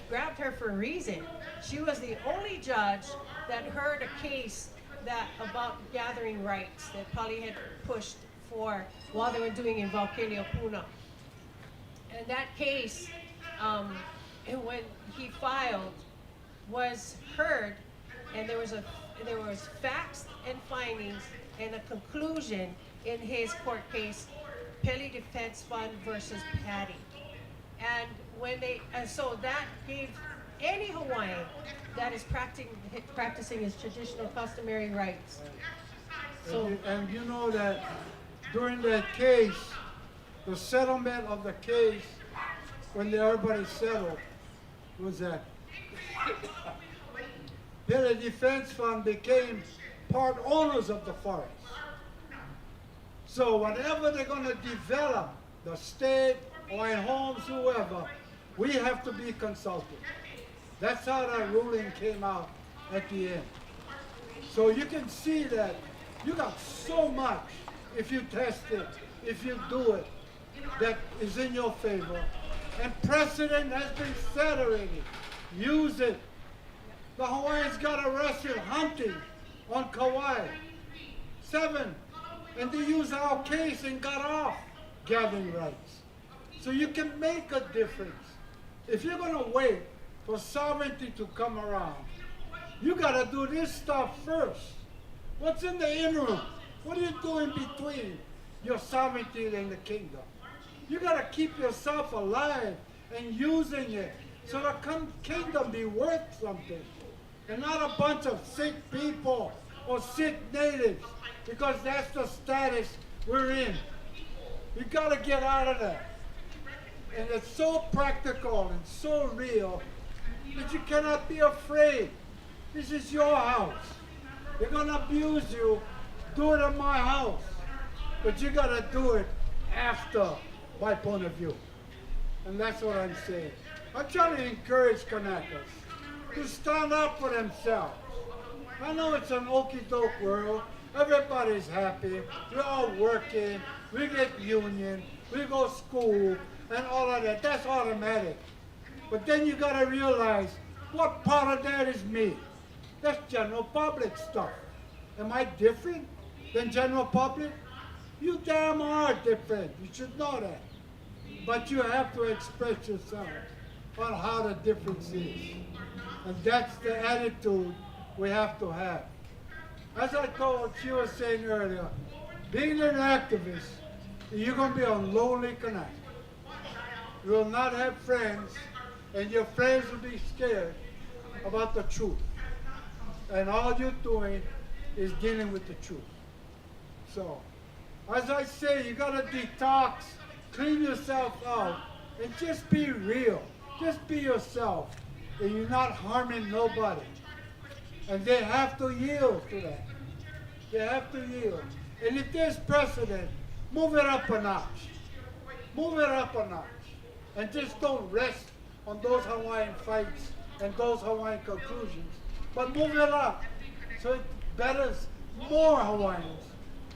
grabbed her for a reason. She was the only judge that heard a case about gathering rights that Pali had pushed for while they were doing in Volcano Puna. And that case, when he filed, was heard, and there was facts and findings and a conclusion in his court case, Pele Defense Fund versus Patty. And so that gave any Hawaiian that is practicing his traditional customary rights. So, and you know that during that case, the settlement of the case, when everybody settled, was that Pele Defense Fund became part owners of the forest. So whatever they're going to develop, the state or in homes, whoever, we have to be consulted. That's how that ruling came out at the end. So you can see that you got so much if you test it, if you do it. that is in your favor. And precedent has been set already. Use it. The Hawaiians got arrested hunting on Kauai. 7. And they used our case and got off gathering rights. So you can make a difference. If you're going to wait for sovereignty to come around, you got to do this stuff first. What's in the interim? What are you doing between your sovereignty and the kingdom? You got to keep yourself alive and using it so the kingdom be worth something. And not a bunch of sick people or sick natives, because that's the status we're in. You got to get out of that. And it's so practical and so real that you cannot be afraid. This is your house. They're going to abuse you. Do it in my house. But you got to do it after my point of view. And that's what I'm saying. I'm trying to encourage Kanakas to stand up for themselves. I know it's an okey-doke world. Everybody's happy. We're all working. We get union. We go to school and all of that. That's automatic. But then you got to realize what part of that is me. That's general public stuff. Am I different than general public? You damn are different. You should know that. But you have to express yourself on how the difference is. And that's the attitude we have to have. As I told, she was saying earlier, being an activist, you're going to be a lonely connect. You will not have friends, and your friends will be scared about the truth. And all you're doing is dealing with the truth. So, as I say, you got to detox, clean yourself out, and just be real. Just be yourself, and you're not harming nobody. And they have to yield to that. They have to yield. And if there's precedent, move it up a notch. Move it up a notch. And just don't rest on those Hawaiian fights and those Hawaiian conclusions, but move it up so it betters more Hawaiians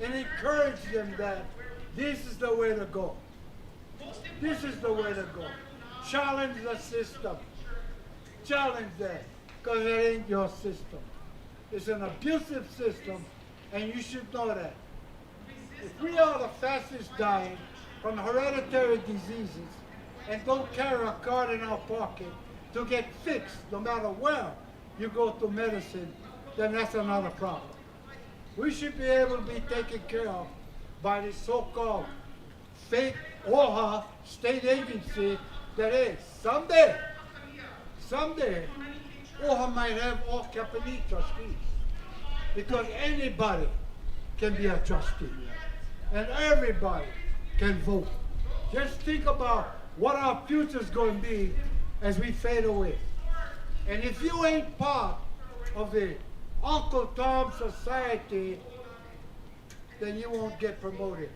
and encourage them that this is the way to go. This is the way to go. Challenge the system. Challenge that, because it ain't your system. It's an abusive system, and you should know that. If we are the fastest dying from hereditary diseases and don't carry a card in our pocket to get fixed no matter where you go to medicine, then that's another problem. We should be able to be taken care of by the so-called fake OHA state agency that is someday, OHA might have all Kapani trustees, because anybody can be a trustee and everybody can vote. Just think about what our future is going to be as we fade away. And if you ain't part of the Uncle Tom Society, then you won't get promoted.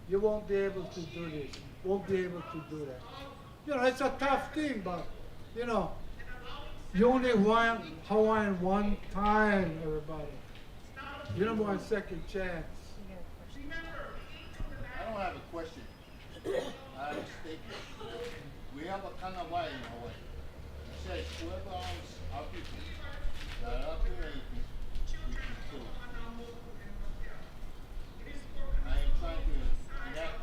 You won't be able to do this. Won't be able to do that. You know, it's a tough thing, but, you know, you only want Hawaiian one time, everybody. You don't want a second chance. I don't have a question. I have a statement. We have a kind of line in Hawaii. It says whoever owns our people that are not doing anything, we can kill them. I am trying to enact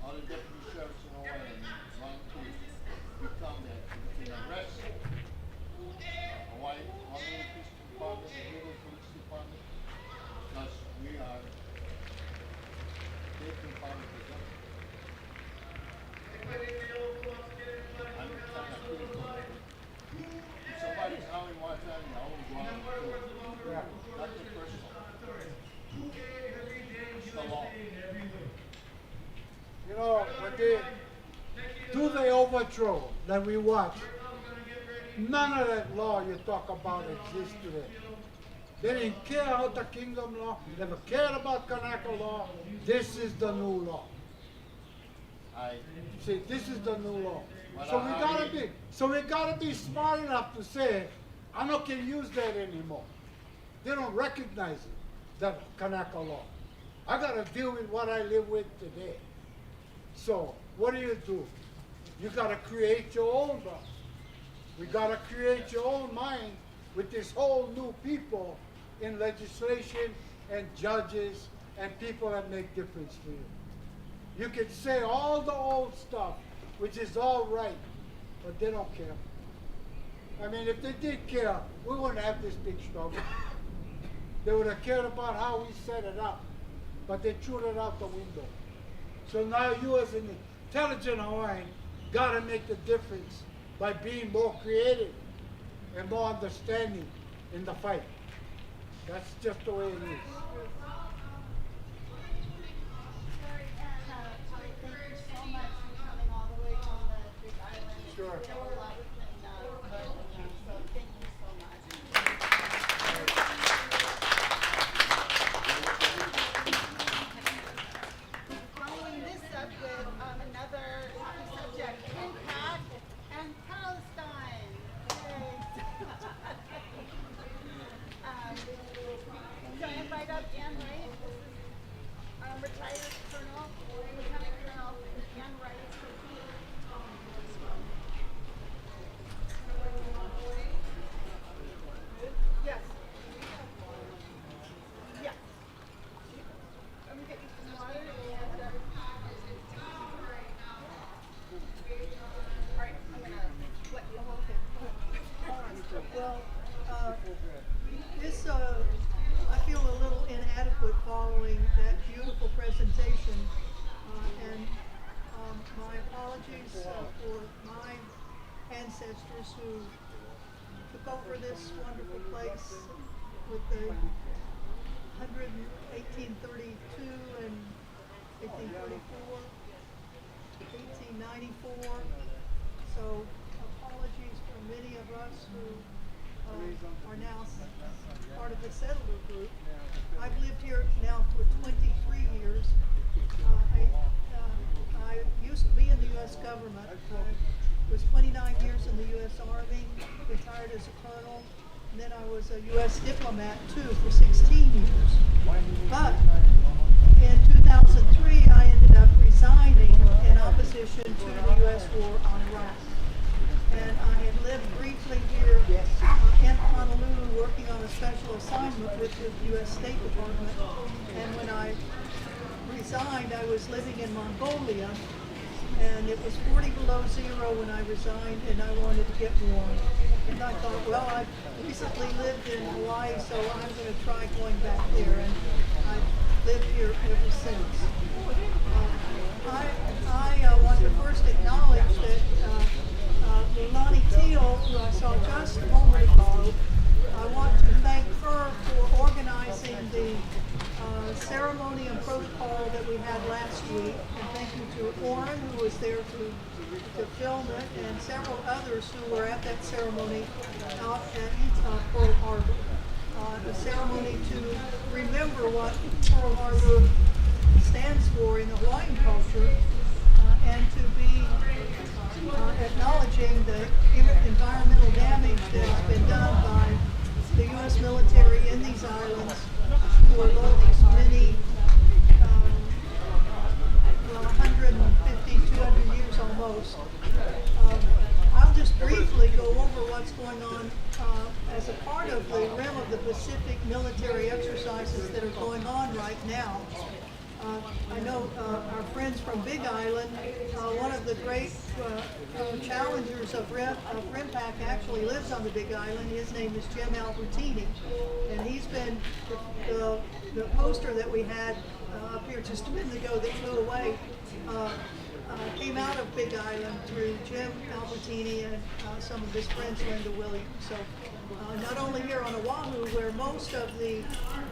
all the deputy sheriffs in Hawaii and volunteers become that we can arrest Hawaii, Honolulu Police Department, Honolulu Police Department, because we are taking part of the government. I'm trying to kill them. If somebody's howling one time, I only go out and kill them. Yeah. Nothing personal. It's the law. You know, when they do the overthrow that we watch, none of that law you talk about exists today. They didn't care about the kingdom law, never cared about Kanaka law. This is the new law. See, this is the new law. So we gotta be smart enough to say, I don't can use that anymore. They don't recognize it, that Kanaka law. I gotta deal with what I live with today. So what do? You gotta create your own. We gotta create your own mind with this whole new people in legislation and judges and people that make difference to you. You can say all the old stuff, which is all right, but they don't care. I mean, if they did care, we wouldn't have this big struggle. They would have cared about how we set it up, but they threw it out the window. So now you as an intelligent Hawaiian gotta make the difference by being more creative and more understanding in the fight. That's just the way it is. Thank you so much for coming all the way from the Big Island. Sure. There were a lot of things, so thank you so much. Following this up with another subject, impact and Palestine. Yay. Can I invite up Ann Wright? Retired Colonel, Lieutenant Colonel Ann Wright. Yes. Yes. Let me get you some water and all right, I'm gonna let you hold it. Well, I feel a little inadequate following that beautiful presentation, and my apologies for my ancestors who took over this wonderful place with the 1832 and 1834, 1894. So apologies for many of us who are now part of the settler group. I've lived here now for 23 years. I used to be in the U.S. government. I was 29 years in the U.S. Army, retired as a colonel, and then I was a U.S. diplomat too for 16 years. But in 2003, I ended up resigning in opposition to the U.S. war on Iraq. And I had lived briefly here in Honolulu working on a special assignment with the U.S. State Department. And when I resigned, I was living in Mongolia, and it was 40 below zero when I resigned, and I wanted to get warm. And I thought, well, I've recently lived in Hawaii, so I'm going to try going back there, and I've lived here ever since. I want to first acknowledge that Iolani, who I saw just a moment ago, I want to thank her for organizing the ceremony and protocol that we had last week. And thank you to Orrin, who was there to film it, and several others who were at that ceremony out at Pearl Harbor. The ceremony to remember what Pearl Harbor stands for in the Hawaiian culture, and to be acknowledging the environmental damage that has been done by the U.S. military in these islands for these many, 150, 200 years almost. I'll just briefly go over what's going on as a part of the Rim of the Pacific military exercises that are going on right now. I know our friends from Big Island, one of the great challengers of RIMPAC actually lives on the Big Island. His name is Jim Albertini, and he's been the poster that we had up here just a minute ago that flew away, came out of Big Island through Jim Albertini and some of his friends, Linda Williams. So not only here on Oahu, where most of the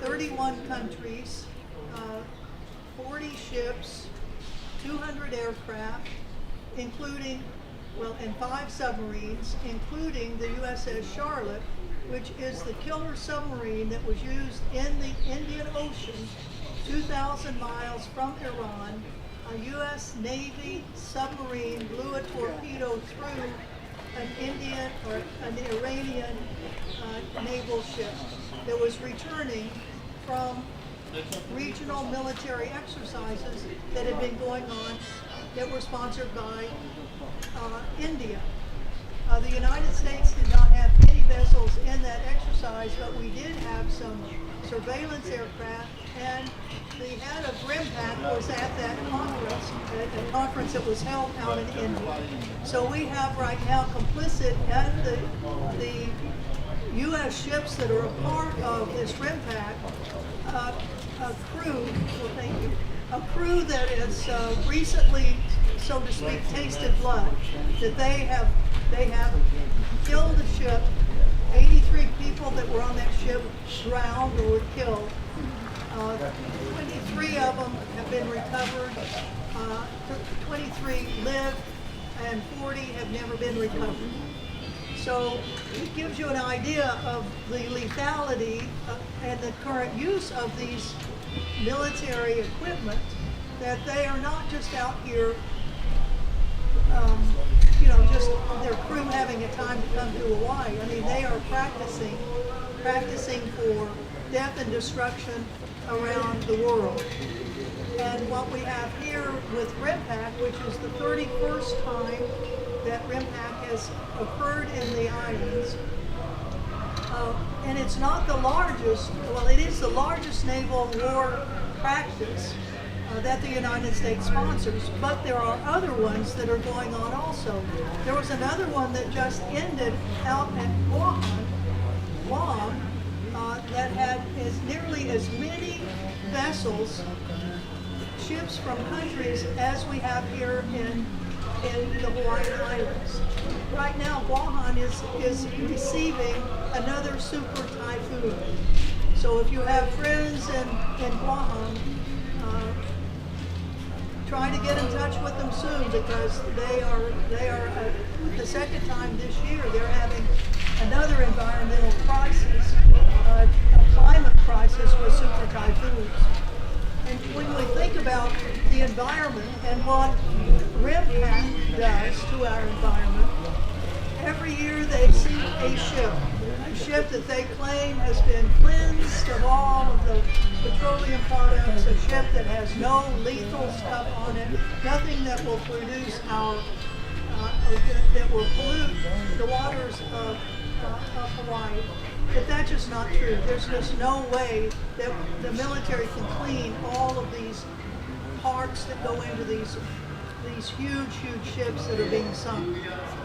31 countries, 40 ships, 200 aircraft, including, and 5 submarines, including the USS Charlotte, which is the killer submarine that was used in the Indian Ocean, 2,000 miles from Iran. A U.S. Navy submarine blew a torpedo through an Indian or an Iranian naval ship that was returning from regional military exercises that had been going on that were sponsored by India. The United States did not have any vessels in that exercise, but we did have some surveillance aircraft, and the head of RIMPAC was at that conference, a conference that was held out in India. So we have right now complicit at the U.S. ships that are a part of this RIMPAC, a crew that has recently, so to speak, tasted blood, that they have killed a ship. 83 people that were on that ship drowned or were killed. 23 of them have been recovered. 23 live, and 40 have never been recovered. So it gives you an idea of the lethality and the current use of these military equipment, that they are not just out here, just their crew having a time to come to Hawaii. I mean, they are practicing for death and destruction around the world. And what we have here with RIMPAC, which is the 31st time that RIMPAC has occurred in the islands, and it's not the largest, well, it is the largest naval war practice that the United States sponsors, but there are other ones that are going on also. There was another one that just ended out at Guam that had nearly as many vessels, ships from countries, as we have here in the Hawaiian Islands. Right now, Guam is receiving another super typhoon. So if you have friends in Guam, try to get in touch with them soon, because they are the second time this year they're having another environmental crisis, a climate crisis with super typhoons. And when we think about the environment and what RIMPAC does to our environment, every year they see a ship that they claim has been cleansed of all of the petroleum products, a ship that has no lethal stuff on it, nothing that will produce that will pollute the waters of Hawaii. But that's just not true. There's just no way that the military can clean all of these parts that go into these huge ships that are being sunk.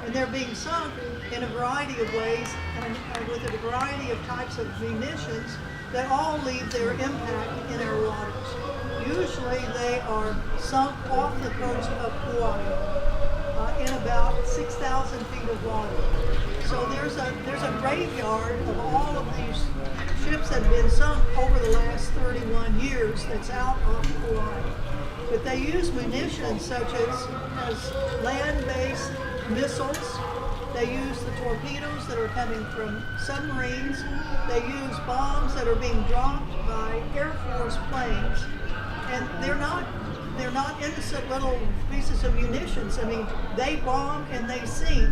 And they're being sunk in a variety of ways and with a variety of types of munitions that all leave their impact in our waters. Usually they are sunk off the coast of Hawaii in about 6,000 feet of water. So there's a graveyard of all of these ships that have been sunk over the last 31 years that's out off Hawaii. But they use munitions such as land-based missiles. They use the torpedoes that are coming from submarines. They use bombs that are being dropped by Air Force planes. And they're not innocent little pieces of munitions. I mean, they bomb and they sink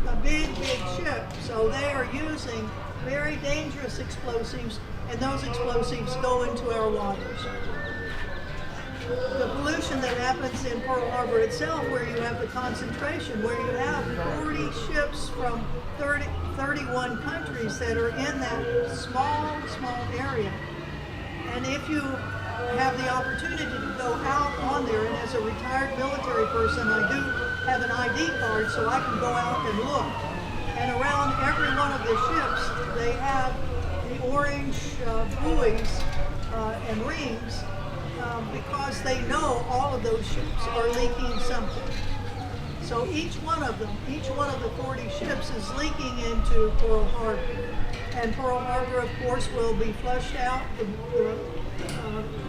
a big ship. So they are using very dangerous explosives, and those explosives go into our waters. The pollution that happens in Pearl Harbor itself, where you have the concentration, where you have 40 ships from 31 countries that are in that small area. And if you have the opportunity to go out on there, and as a retired military person, I do have an ID card, so I can go out and look. And around every one of the ships, they have the orange buoys and rings, because they know all of those ships are leaking something. So each one of the 40 ships is leaking into Pearl Harbor. And Pearl Harbor, of course, will be flushed out.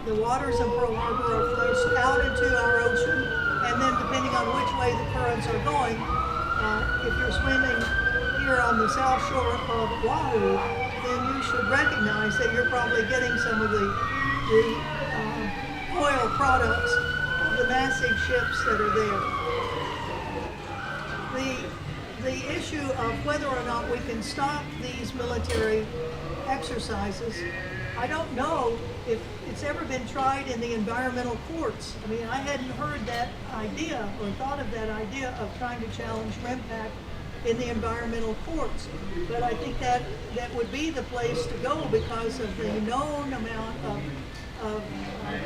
The waters in Pearl Harbor are flushed out into our ocean. And then depending on which way the currents are going, if you're swimming here on the south shore of Oahu, then you should recognize that you're probably getting some of the oil products of the massive ships that are there. The issue of whether or not we can stop these military exercises, I don't know if it's ever been tried in the environmental courts. I mean, I hadn't heard that idea or thought of that idea of trying to challenge RIMPAC in the environmental courts. But I think that would be the place to go because of the known amount of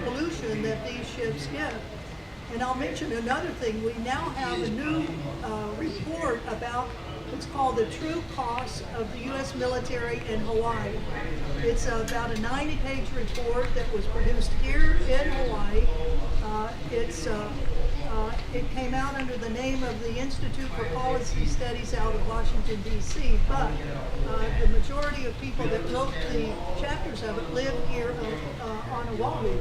pollution that these ships get. And I'll mention another thing. We now have a new report about what's called the true cost of the U.S. military in Hawaii. It's about a 90-page report that was produced here in Hawaii. It came out under the name of the Institute for Policy Studies out of Washington, D.C., but the majority of people that wrote the chapters of it live here on Oahu.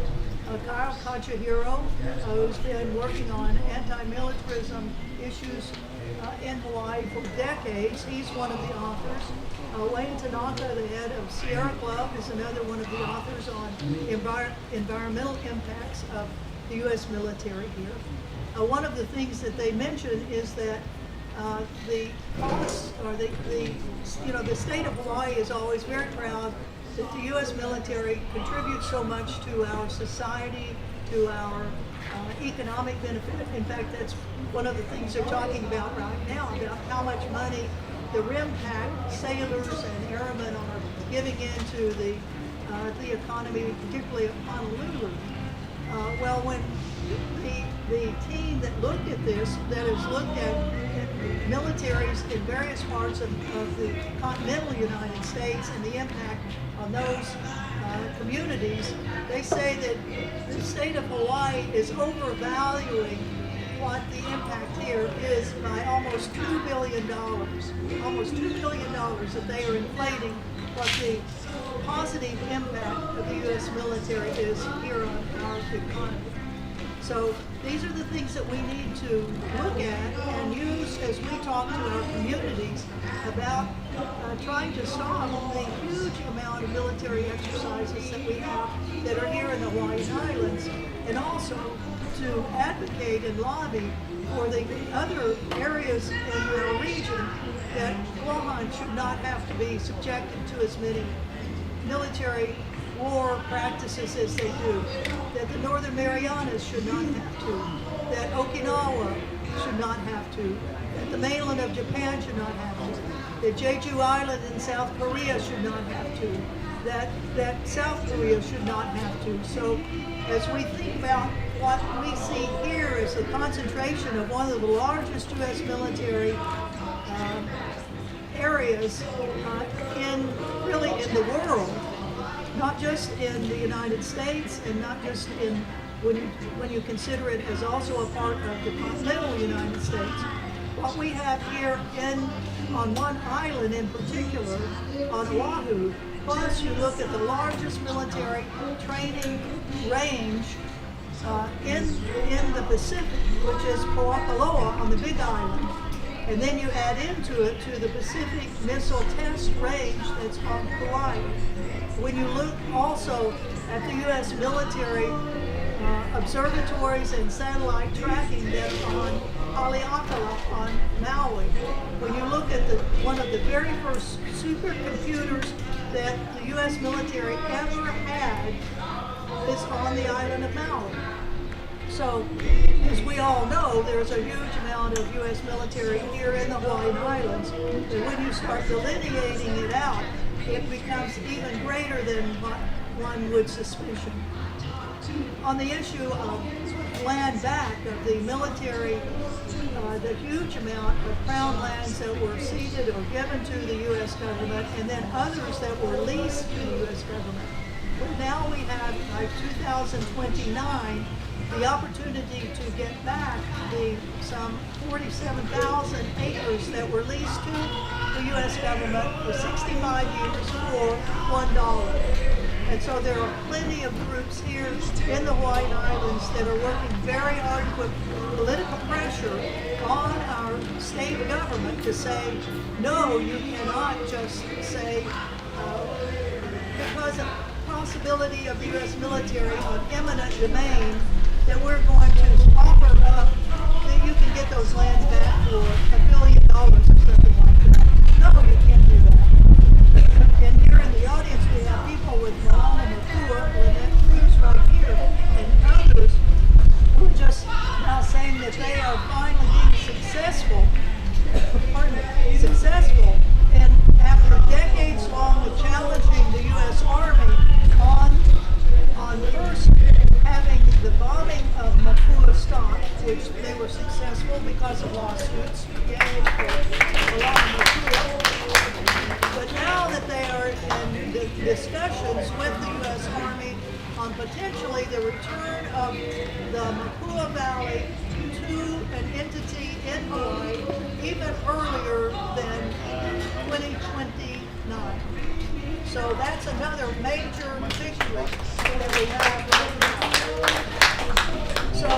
Kyle Kachihiro, who's been working on anti-militarism issues in Hawaii for decades. He's one of the authors. Wayne Tanaka, the head of Sierra Club, is another one of the authors on environmental impacts of the U.S. military here. One of the things that they mention is that the costs, or the state of Hawaii is always very proud that the U.S. military contributes so much to our society, to our economic benefit. In fact, that's one of the things they're talking about right now, about how much money the RIMPAC sailors and airmen are giving into the economy, particularly of Honolulu. Well, when the team that looked at this, that has looked at militaries in various parts of the continental United States and the impact on those communities, they say that the state of Hawaii is overvaluing what the impact here is by almost $2 billion. Almost $2 billion that they are inflating what the positive impact of the U.S. military is here on our economy. So these are the things that we need to look at and use as we talk to our communities about trying to stop the huge amount of military exercises that we have that are here in the Hawaiian Islands, and also to advocate and lobby for the other areas in the region that Guam should not have to be subjected to as many military war practices as they do, that the Northern Marianas should not have to, that Okinawa should not have to, that the mainland of Japan should not have to, that Jeju Island in South Korea should not have to, that South Korea should not have to. So as we think about what we see here as the concentration of one of the largest U.S. military areas really in the world, not just in the United States, and not just in when you consider it as also a part of the continental United States. What we have here on one island in particular, on Oahu, plus you look at the largest military training range in the Pacific, which is Po'akaloa on the Big Island. And then you add into it to the Pacific Missile Test Range that's on Kauai. When you look also at the U.S. military observatories and satellite tracking that are on Haleakala on Maui, when you look at one of the very first supercomputers that the U.S. military ever had is on the island of Maui. So, as we all know, there's a huge amount of U.S. military here in the Hawaiian Islands, and when you start delineating it out, it becomes even greater than what one would suspicion. On the issue of land back, of the military, the huge amount of crown lands that were ceded or given to the U.S. government, and then others that were leased to the U.S. government. But now we have, by 2029, the opportunity to get back some 47,000 acres that were leased to the U.S. government for 65 years for $1. And so there are plenty of groups here in the Hawaiian Islands that are working very hard to put political pressure on our state government to say, no, you cannot just say, because of possibility of the U.S. military on eminent domain, that we're going to offer up that you can get those lands back for $1 billion or something like that. No, you can't do that. And here in the audience we have people with phenomenal because of lawsuits. Yay for a lot of Moku. But now that they are in discussions with the U.S. Army on potentially the return of the Mahalo Valley to an entity in Hawaii even earlier than 2029. So that's another major victory that we have right now. So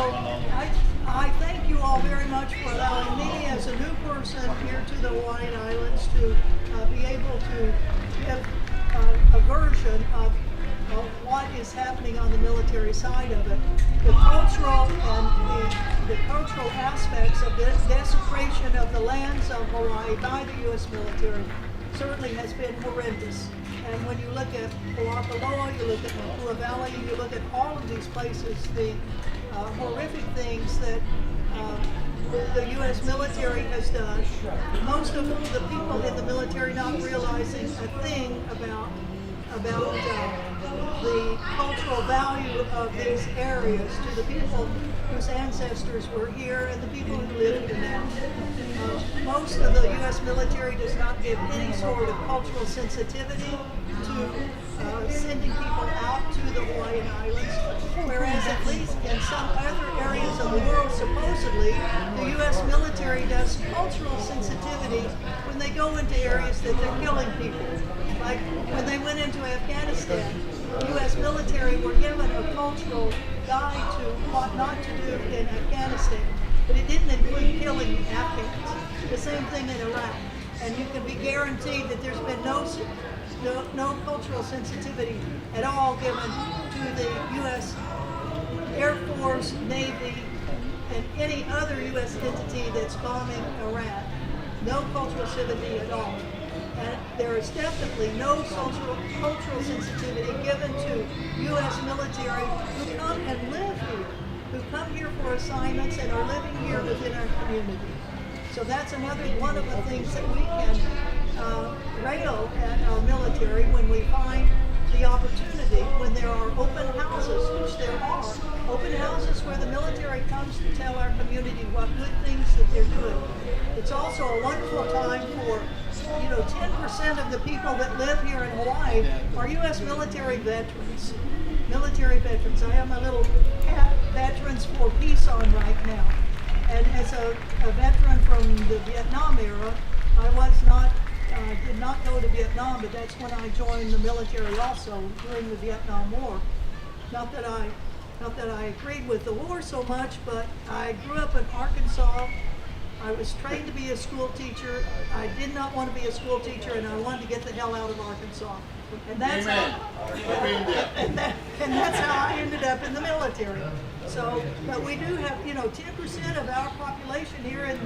I thank you all very much for allowing me as a new person here to the Hawaiian Islands to be able to give a version of what is happening on the military side of it. The cultural and the cultural aspects of the desecration of the lands of Hawaii by the U.S. military certainly has been horrendous. And when you look at Kūkākūkā, you look at Ahupua Valley, you look at all of these places, the horrific things that the U.S. military has done. Most of the people in the military not realizing a thing about the cultural value of these areas to the people whose ancestors were here and the people who live here now. Most of the U.S. military does not give any sort of cultural sensitivity to sending people out to the Hawaiian Islands, whereas at least in some other areas of the world, supposedly, the U.S. military does cultural sensitivity when they go into areas that they're killing people. Like when they went into Afghanistan, the U.S. military were given a cultural guide to what not to do in Afghanistan, but it didn't include killing Afghans. The same thing in Iraq. And you can be guaranteed that there's been no cultural sensitivity at all given to the U.S. Air Force, Navy, and any other U.S. entity that's bombing Iraq. No cultural sensitivity at all. And there is definitely no cultural sensitivity given to U.S. military who come and live here, who come here for assignments and are living here within our community. So that's another one of the things that we can rail at our military when we find the opportunity, when there are open houses, which there are, open houses where the military comes to tell our community what good things that they're doing. It's also a wonderful time for 10% of the people that live here in Hawaii are U.S. military veterans. Military veterans. I have my little hat, Veterans for Peace, on right now. And as a veteran from the Vietnam era, I did not go to Vietnam, but that's when I joined the military also during the Vietnam War. Not that I agreed with the war so much, but I grew up in Arkansas. I was trained to be a school teacher. I did not want to be a school teacher, and I wanted to get the hell out of Arkansas. And that's and that's how I ended up in the military. So, but we do have, 10% of our population here in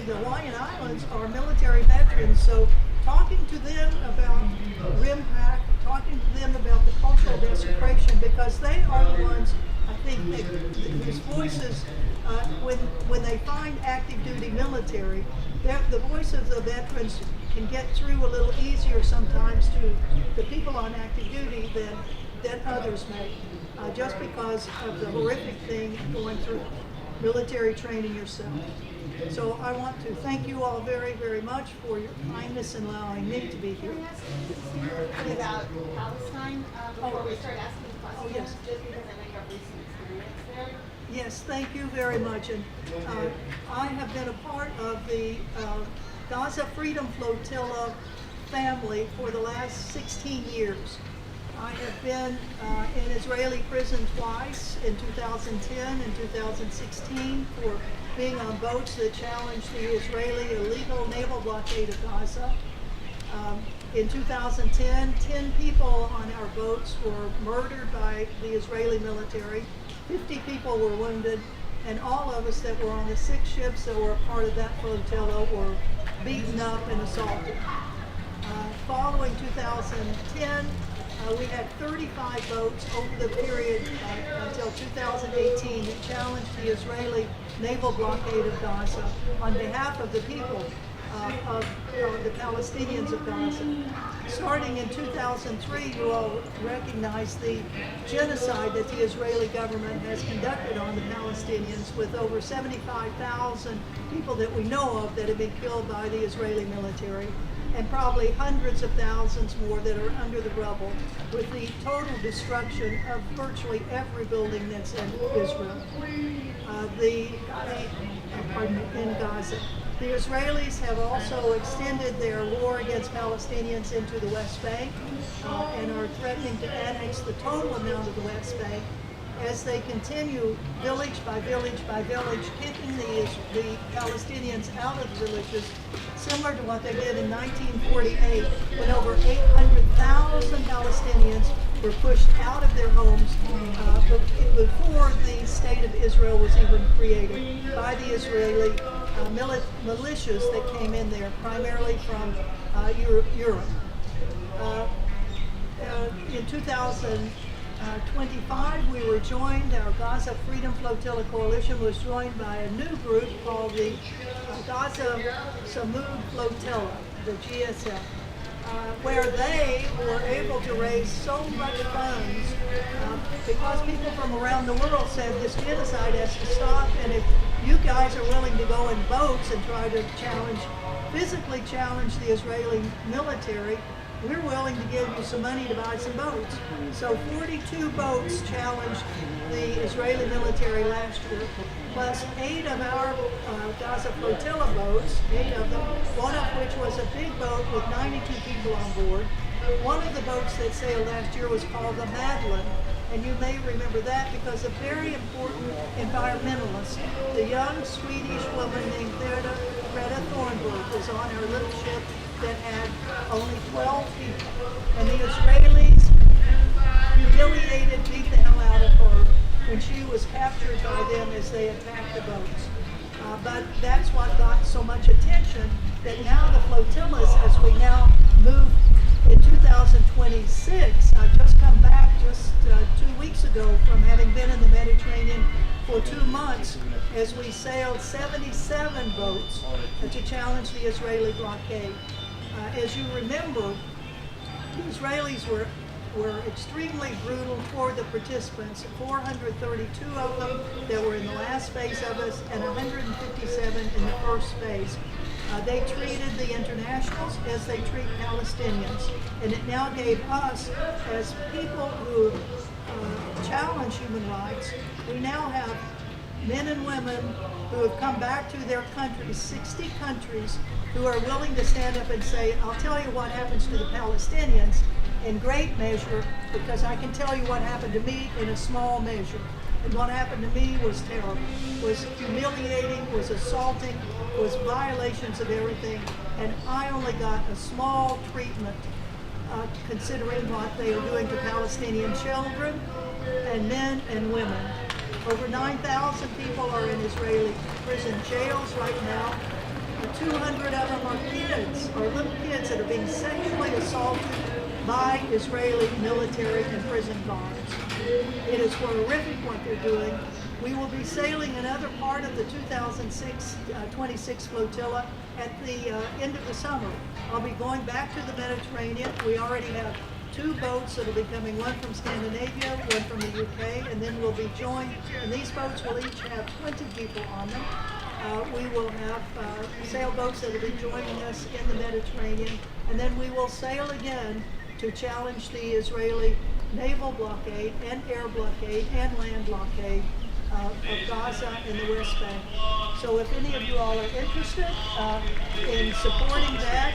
the Hawaiian Islands are military veterans. So, talking to them about RIMPAC, talking to them about the cultural desecration, because they are the ones, I think, whose voices, when they find active duty military, the voice of the veterans can get through a little easier sometimes to the people on active duty than others may, just because of the horrific thing going through military training yourself. So I want to thank you all very, very much for your kindness in allowing me to be here. Can I ask you specifically about Palestine before we start asking questions? Oh, yes. Just because I know you have recent experience there. Yes, thank you very much. And I have been a part of the Gaza Freedom Flotilla family for the last 16 years. I have been in Israeli prison twice, in 2010 and 2016, for being on boats that challenged the Israeli illegal naval blockade of Gaza. In 2010, 10 people on our boats were murdered by the Israeli military. 50 people were wounded, and all of us that were on the 6 ships that were a part of that flotilla were beaten up and assaulted. Following 2010, we had 35 boats over the period until 2018 that challenged the Israeli naval blockade of Gaza on behalf of the people. of the Palestinians of Gaza. Starting in 2003, you all recognize the genocide that the Israeli government has conducted on the Palestinians, with over 75,000 people that we know of that have been killed by the Israeli military, and probably hundreds of thousands more that are under the rubble, with the total destruction of virtually every building that's in Israel. In Gaza. The Israelis have also extended their war against Palestinians into the West Bank and are threatening to annex the total amount of the West Bank as they continue village by village by village, kicking the Palestinians out of the villages, similar to what they did in 1948 when over 800,000 Palestinians were pushed out of their homes before the state of Israel was even created by the Israeli militias that came in there, primarily from Europe. In 2025, we were joined, our Gaza Freedom Flotilla Coalition was joined by a new group called the Gaza Samud Flotilla, the GSF. Where they were able to raise so much funds because people from around the world said this genocide has to stop, and if you guys are willing to go in boats and try to physically challenge the Israeli military, we're willing to give you some money to buy some boats. So 42 boats challenged the Israeli military last year, plus 8 of our Gaza Flotilla boats, 8 of them, one of which was a big boat with 92 people on board. One of the boats that sailed last year was called the Madeline, and you may remember that because a very important environmentalist, the young Swedish woman named Greta Thunberg, was on our little ship that had only 12 people. And the Israelis humiliated, beat the hell out of her when she was captured by them as they attacked the boats. But that's what got so much attention, that now the flotillas, as we now move in 2026, I've just come back just 2 weeks ago from having been in the Mediterranean for 2 months, as we sailed 77 boats to challenge the Israeli blockade. As you remember, the Israelis were extremely brutal toward the participants, 432 of them that were in the last phase of us and 157 in the first phase. They treated the internationals as they treat Palestinians, and it now gave us, as people who challenge human rights, we now have men and women who have come back to their countries, 60 countries, who are willing to stand up and say, I'll tell you what happens to the Palestinians in great measure, because I can tell you what happened to me in a small measure. And what happened to me was terrible, was humiliating, was assaulting, was violations of everything, and I only got a small treatment considering what they are doing to Palestinian children and men and women. Over 9,000 people are in Israeli prison jails right now. 200 of them are kids, or little kids that are being sexually assaulted by Israeli military and prison guards. It is horrific what they're doing. We will be sailing another part of the 2026 flotilla at the end of the summer. I'll be going back to the Mediterranean. We already have 2 boats that will be coming, one from Scandinavia, one from the UK, and then we'll be joined, and these boats will each have 20 people on them. We will have sailboats that will be joining us in the Mediterranean, and then we will sail again to challenge the Israeli naval blockade and air blockade and land blockade of Gaza and the West Bank. So if any of you all are interested in supporting that,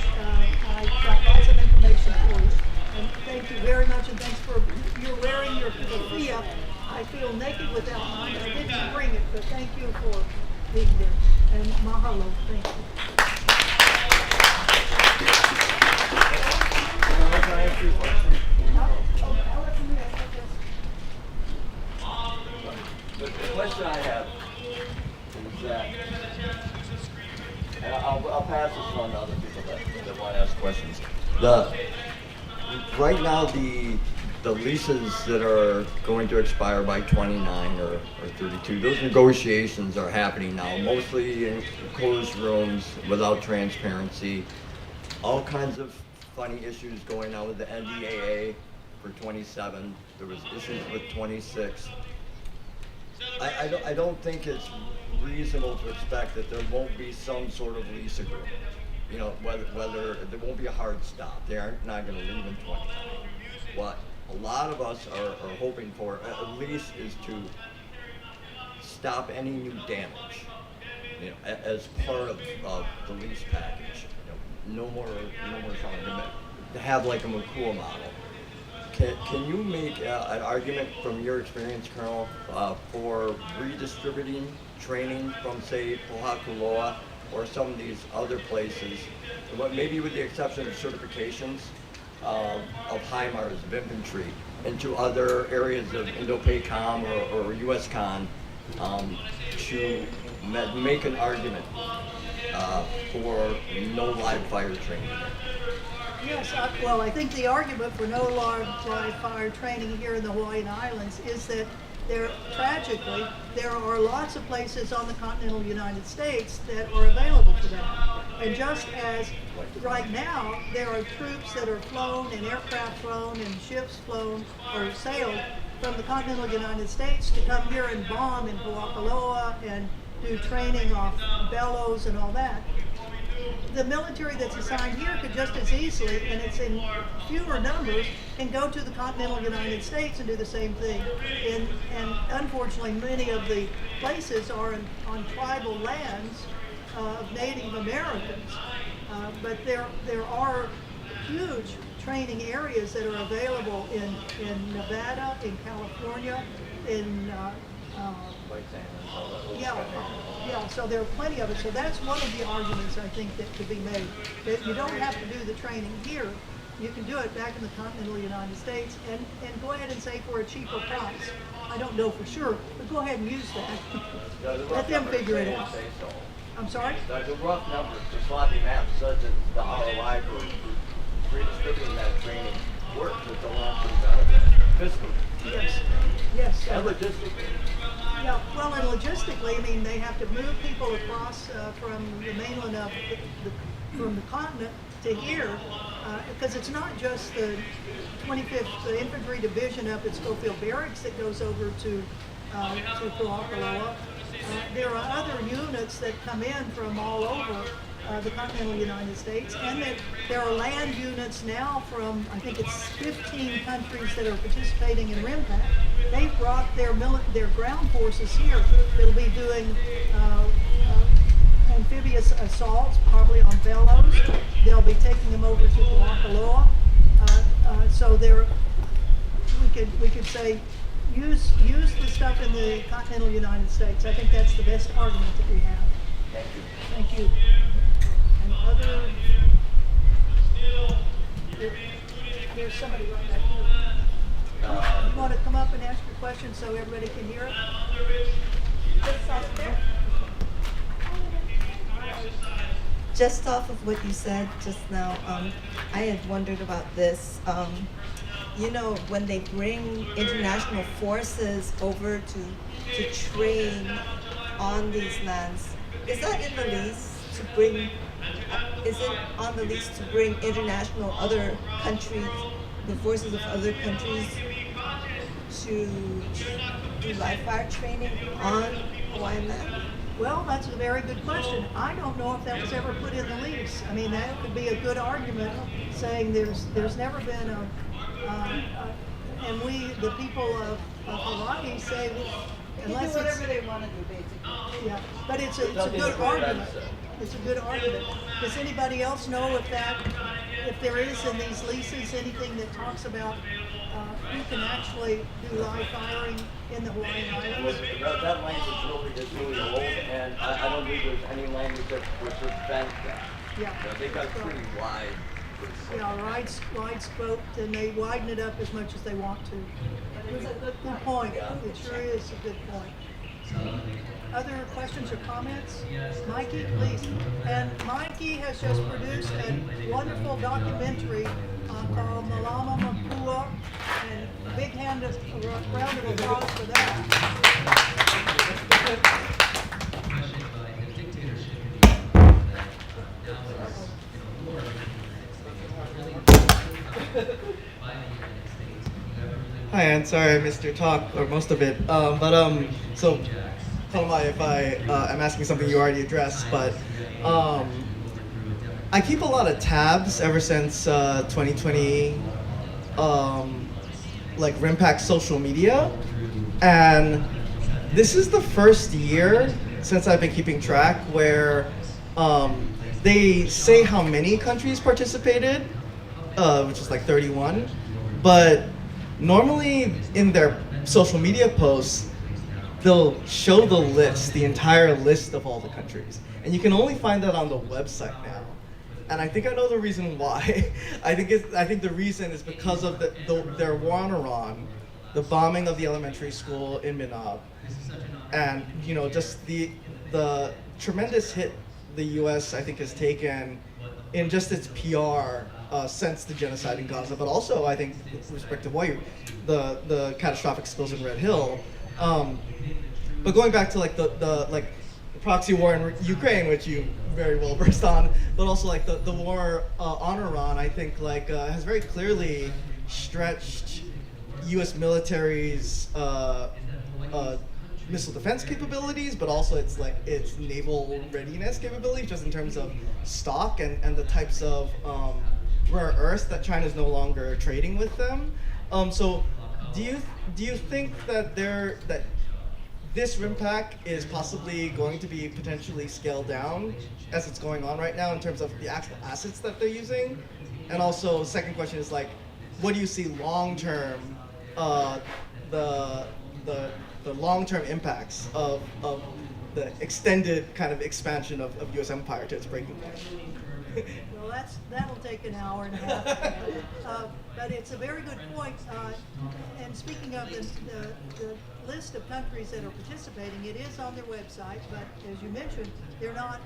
I've got lots of information for you. And thank you very much, and thanks for you're wearing your keffiyeh. I feel naked without mine. I didn't bring it, but thank you for being there. And mahalo, thank you. Can I ask you a question? The question I have is that, and I'll pass this on to other people that want to ask questions. Right now, the the leases that are going to expire by 29 or 32, those negotiations are happening now, mostly in closed rooms without transparency. All kinds of funny issues going on with the NDAA for 27. There was issues with 26. I don't think it's reasonable to expect that there won't be some sort of lease agreement. You know, whether there won't be a hard stop. They aren't not going to leave in 29. What a lot of us are hoping for, at least, is to stop any new damage. You know, as part of the lease package. You know, no more something to have like a Moku model. Can you make an argument from your experience, Colonel, for redistributing training from, say, Kūkākūkā or some of these other places, maybe with the exception of certifications of HIMARS, of infantry, into other areas of Indo-PACOM or USCON, to make an argument for no live fire training? Yes, well, I think the argument for no live fire training here in the Hawaiian Islands is that tragically, there are lots of places on the continental United States that are available for that. And just as right now, there are troops that are flown and aircraft flown and ships flown or sailed from the continental United States to come here and bomb in Puakaloa and do training off bellows and all that. The military that's assigned here could just as easily, and it's in fewer numbers, can go to the continental United States and do the same thing. And unfortunately, many of the places are on tribal lands of Native Americans. But there are huge training areas that are available in Nevada, in California, in so there are plenty of it. So that's one of the arguments I think that could be made. That you don't have to do the training here. You can do it back in the continental United States and go ahead and say for a cheaper price. I don't know for sure, but go ahead and use that. Let them figure it out. I'm sorry? The rough numbers, the sloppy math says that the ROI for redistributing that training works with the long-term benefit, fiscally. Yes. And logistically. Yeah, well, and logistically, I mean, they have to move people across from the mainland from the continent to here, because it's not just the 25th Infantry Division up at Schofield Barracks that goes over to Puakaloa. There are other units that come in from all over the continental United States, and that there are land units now from, I think it's 15 countries that are participating in RIMPAC. They've brought their ground forces here. They'll be doing amphibious assaults, probably on bellows. They'll be taking them over to Puakaloa. So we could say, use the stuff in the continental United States. I think that's the best argument that we have. Thank you. Thank you. And other, there's somebody right back here. You want to come up and ask your question so everybody can hear it? Just off of what you said just now, I had wondered about this. You know, when they bring international forces over to train on these lands, is that in the lease to bring? Is it on the lease to bring international other countries, the forces of other countries, to do live fire training on Hawaiian land? Well, that's a very good question. I don't know if that was ever put in the lease. I mean, that could be a good argument, saying there's never been and we, the people of Hawaii, say unless do it's whatever they want to do, basically. yeah, but it's a good argument. It's a good argument. Does anybody else know if there is in these leases anything that talks about who can actually do live firing in the Hawaiian Islands? That language is really old, and I don't believe there's any language that would prevent that. Yeah. They got pretty wide. Yeah, wide scope, and they widen it up as much as they want to. It's a good point. It sure is a good point. Any other questions or comments? Mikey, please. And Mikey has just produced a wonderful documentary called Malama Mokua, and a big round of applause for that. Hi, I'm sorry I missed your talk, or most of it. So tell me if I'm asking something you already addressed, but I keep a lot of tabs ever since 2020, like RIMPAC's social media, and this is the first year since I've been keeping track where they say how many countries participated, which is like 31, but normally in their social media posts, they'll show the list, the entire list of all the countries. And you can only find that on the website now. And I think I know the reason why. I think the reason is because of their war on Iran, the bombing of the elementary school in Minab, and just the tremendous hit the U.S. I think has taken in just its PR since the genocide in Gaza, but also I think with respect to the catastrophic spills in Red Hill. But going back to the proxy war in Ukraine, which you very well versed on, but also like the war on Iran, I think has very clearly stretched U.S. military's missile defense capabilities, but also its naval readiness capabilities, just in terms of stock and the types of rare earths that China is no longer trading with them. So do you think that this RIMPAC is possibly going to be potentially scaled down as it's going on right now in terms of the actual assets that they're using? And also, second question is what do you see long term, the long-term impacts of the extended kind of expansion of U.S. empire to its breaking point? Well, that'll take an hour and a half. But it's a very good point. And speaking of the list of countries that are participating, it is on their website, but as you mentioned, they're not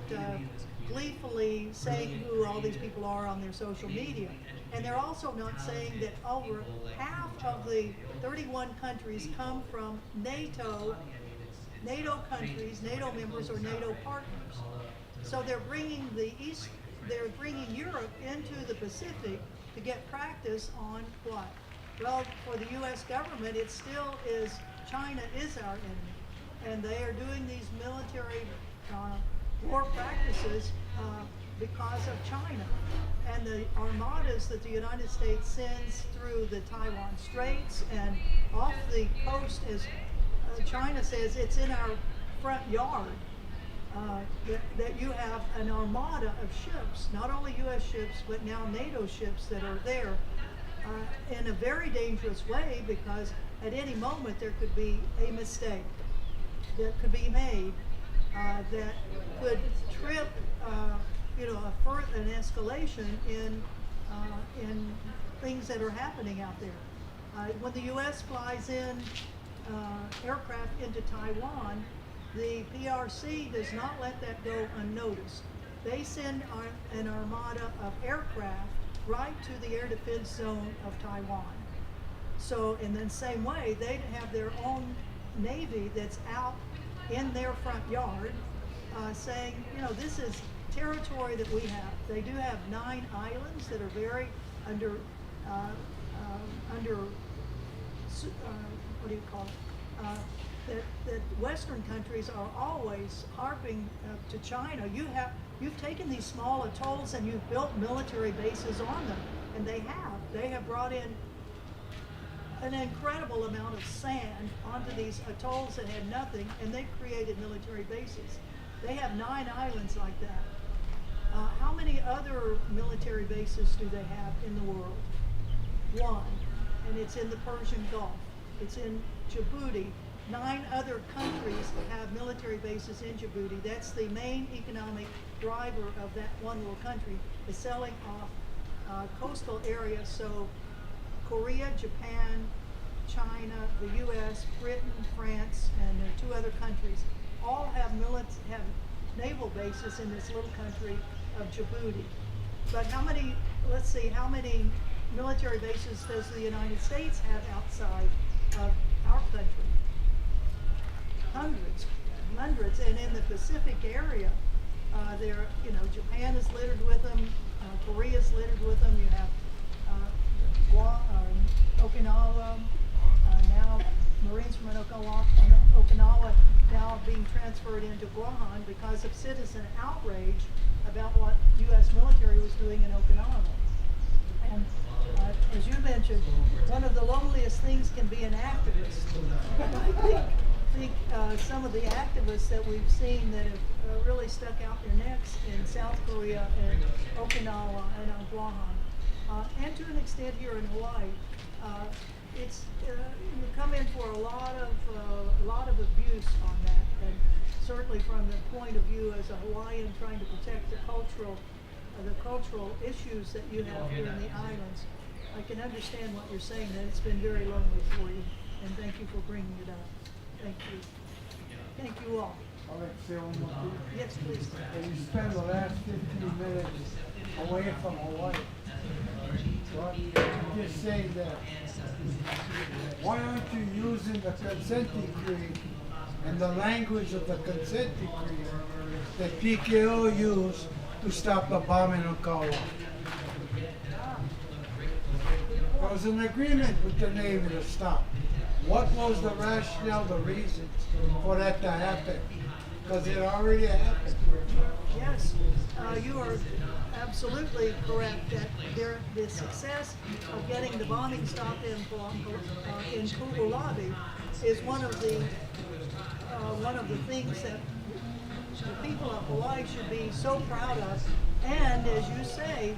gleefully saying who all these people are on their social media. And they're also not saying that over half of the 31 countries come from NATO countries, NATO members, or NATO partners. So they're bringing Europe into the Pacific to get practice on what? Well, for the U.S. government, it still is, China is our enemy. And they are doing these military war practices because of China. And the armadas that the United States sends through the Taiwan Straits and off the coast, as China says, it's in our front yard. That you have an armada of ships, not only U.S. ships, but now NATO ships that are there in a very dangerous way, because at any moment there could be a mistake that could be made that could trip an escalation in things that are happening out there. When the U.S. flies in aircraft into Taiwan, the PRC does not let that go unnoticed. They send an armada of aircraft right to the air defense zone of Taiwan. So in the same way, they have their own Navy that's out in their front yard saying, this is territory that we have. They do have 9 islands that are very under what do you call it? That Western countries are always harping to China. You've taken these small atolls and you've built military bases on them, and they have brought in an incredible amount of sand onto these atolls that had nothing, and they've created military bases. They have 9 islands like that. How many other military bases do they have in the world? 1, and it's in the Persian Gulf. It's in Djibouti. 9 other countries have military bases in Djibouti. That's the main economic driver of that one little country, is selling off coastal areas. So Korea, Japan, China, the U.S., Britain, France, and there are 2 other countries countries, all have naval bases in this little country of Djibouti. But let's see, how many military bases does the United States have outside of our country? Hundreds, and in the Pacific area, Japan is littered with them, Korea is littered with them. You have Okinawa, now Marines from Okinawa now being transferred into Guam because of citizen outrage about what U.S. military was doing in Okinawa. And as you mentioned, one of the loneliest things can be an activist. I think some of the activists that we've seen that have really stuck out their necks in South Korea and Okinawa and on Guam, and to an extent here in Hawaii, you come in for a lot of abuse on that, and certainly from the point of view as a Hawaiian trying to protect the cultural issues that you have here in the islands. I can understand what you're saying, that it's been very lonely for you, and thank you for bringing it up. Thank you. Thank you all. I'd like to say one more thing. Yes, please. And you spend the last 15 minutes away from Hawaii. So I'm just saying that, why aren't you using the consent decree and the language of the consent decree that PKO used to stop the bombing of Kaua? There was an agreement with the Navy to stop. What was the rationale, the reasons for that to happen? Because it already happened. Yes, you are absolutely correct that the success of getting the bombing stopped in Kūkākūkā is one of the things that the people of Hawaii should be so proud of, and as you say,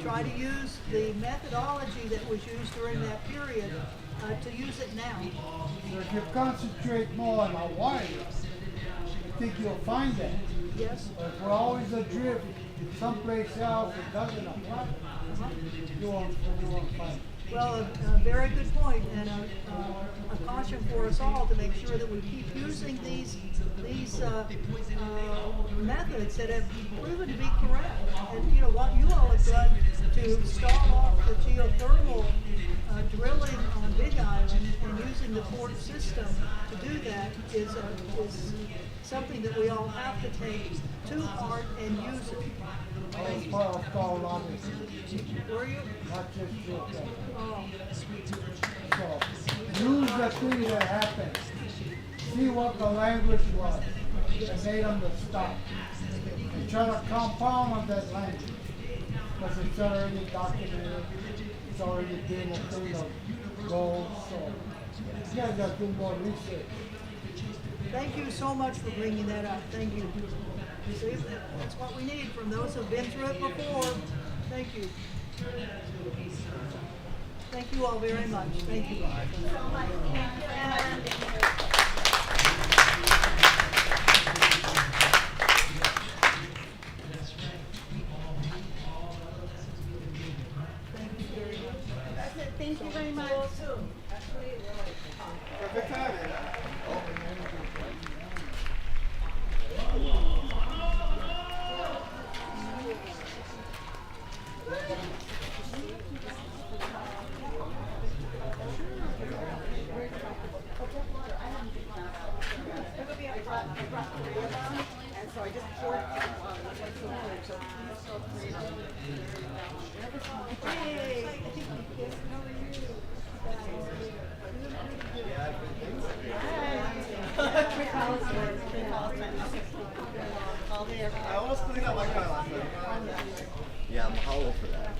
try to use the methodology that was used during that period to use it now. If you concentrate more on Hawaii, I think you'll find that. Yes. But we're always adrift someplace else that doesn't apply. You won't find it. Well, a very good point, and a caution for us all to make sure that we keep using these methods that have proven to be correct. And what you all have done to stall off the geothermal drilling on Big Island and using the port system to do that is something that we all have to take to heart and use it. I was part of Iolani. Were you? Not just geothermal. Oh. So use the thing that happened. See what the language was that made them to stop. And try to compound on that language. Because it's already documented. It's already been a thing of goals. So you guys got to do more research. Thank you so much for bringing that up. Thank you. See, that's what we need from those who've been through it before. Thank you. Thank you all very much. Thank you. That's it. Thank you very much. Perfect timing. And so I just poured Hey, I almost cleaned up my car last night. Yeah, Mahalo for that.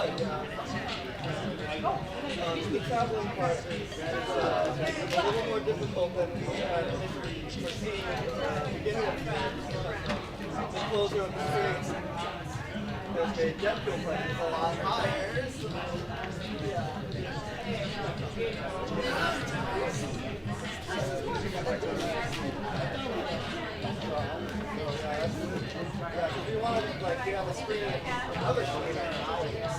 The traveling part is a little more difficult than we had initially foreseen at the beginning of the closure of the streets. There's a jet fuel price is a lot higher. So, if you want to like be on the screen of other streets,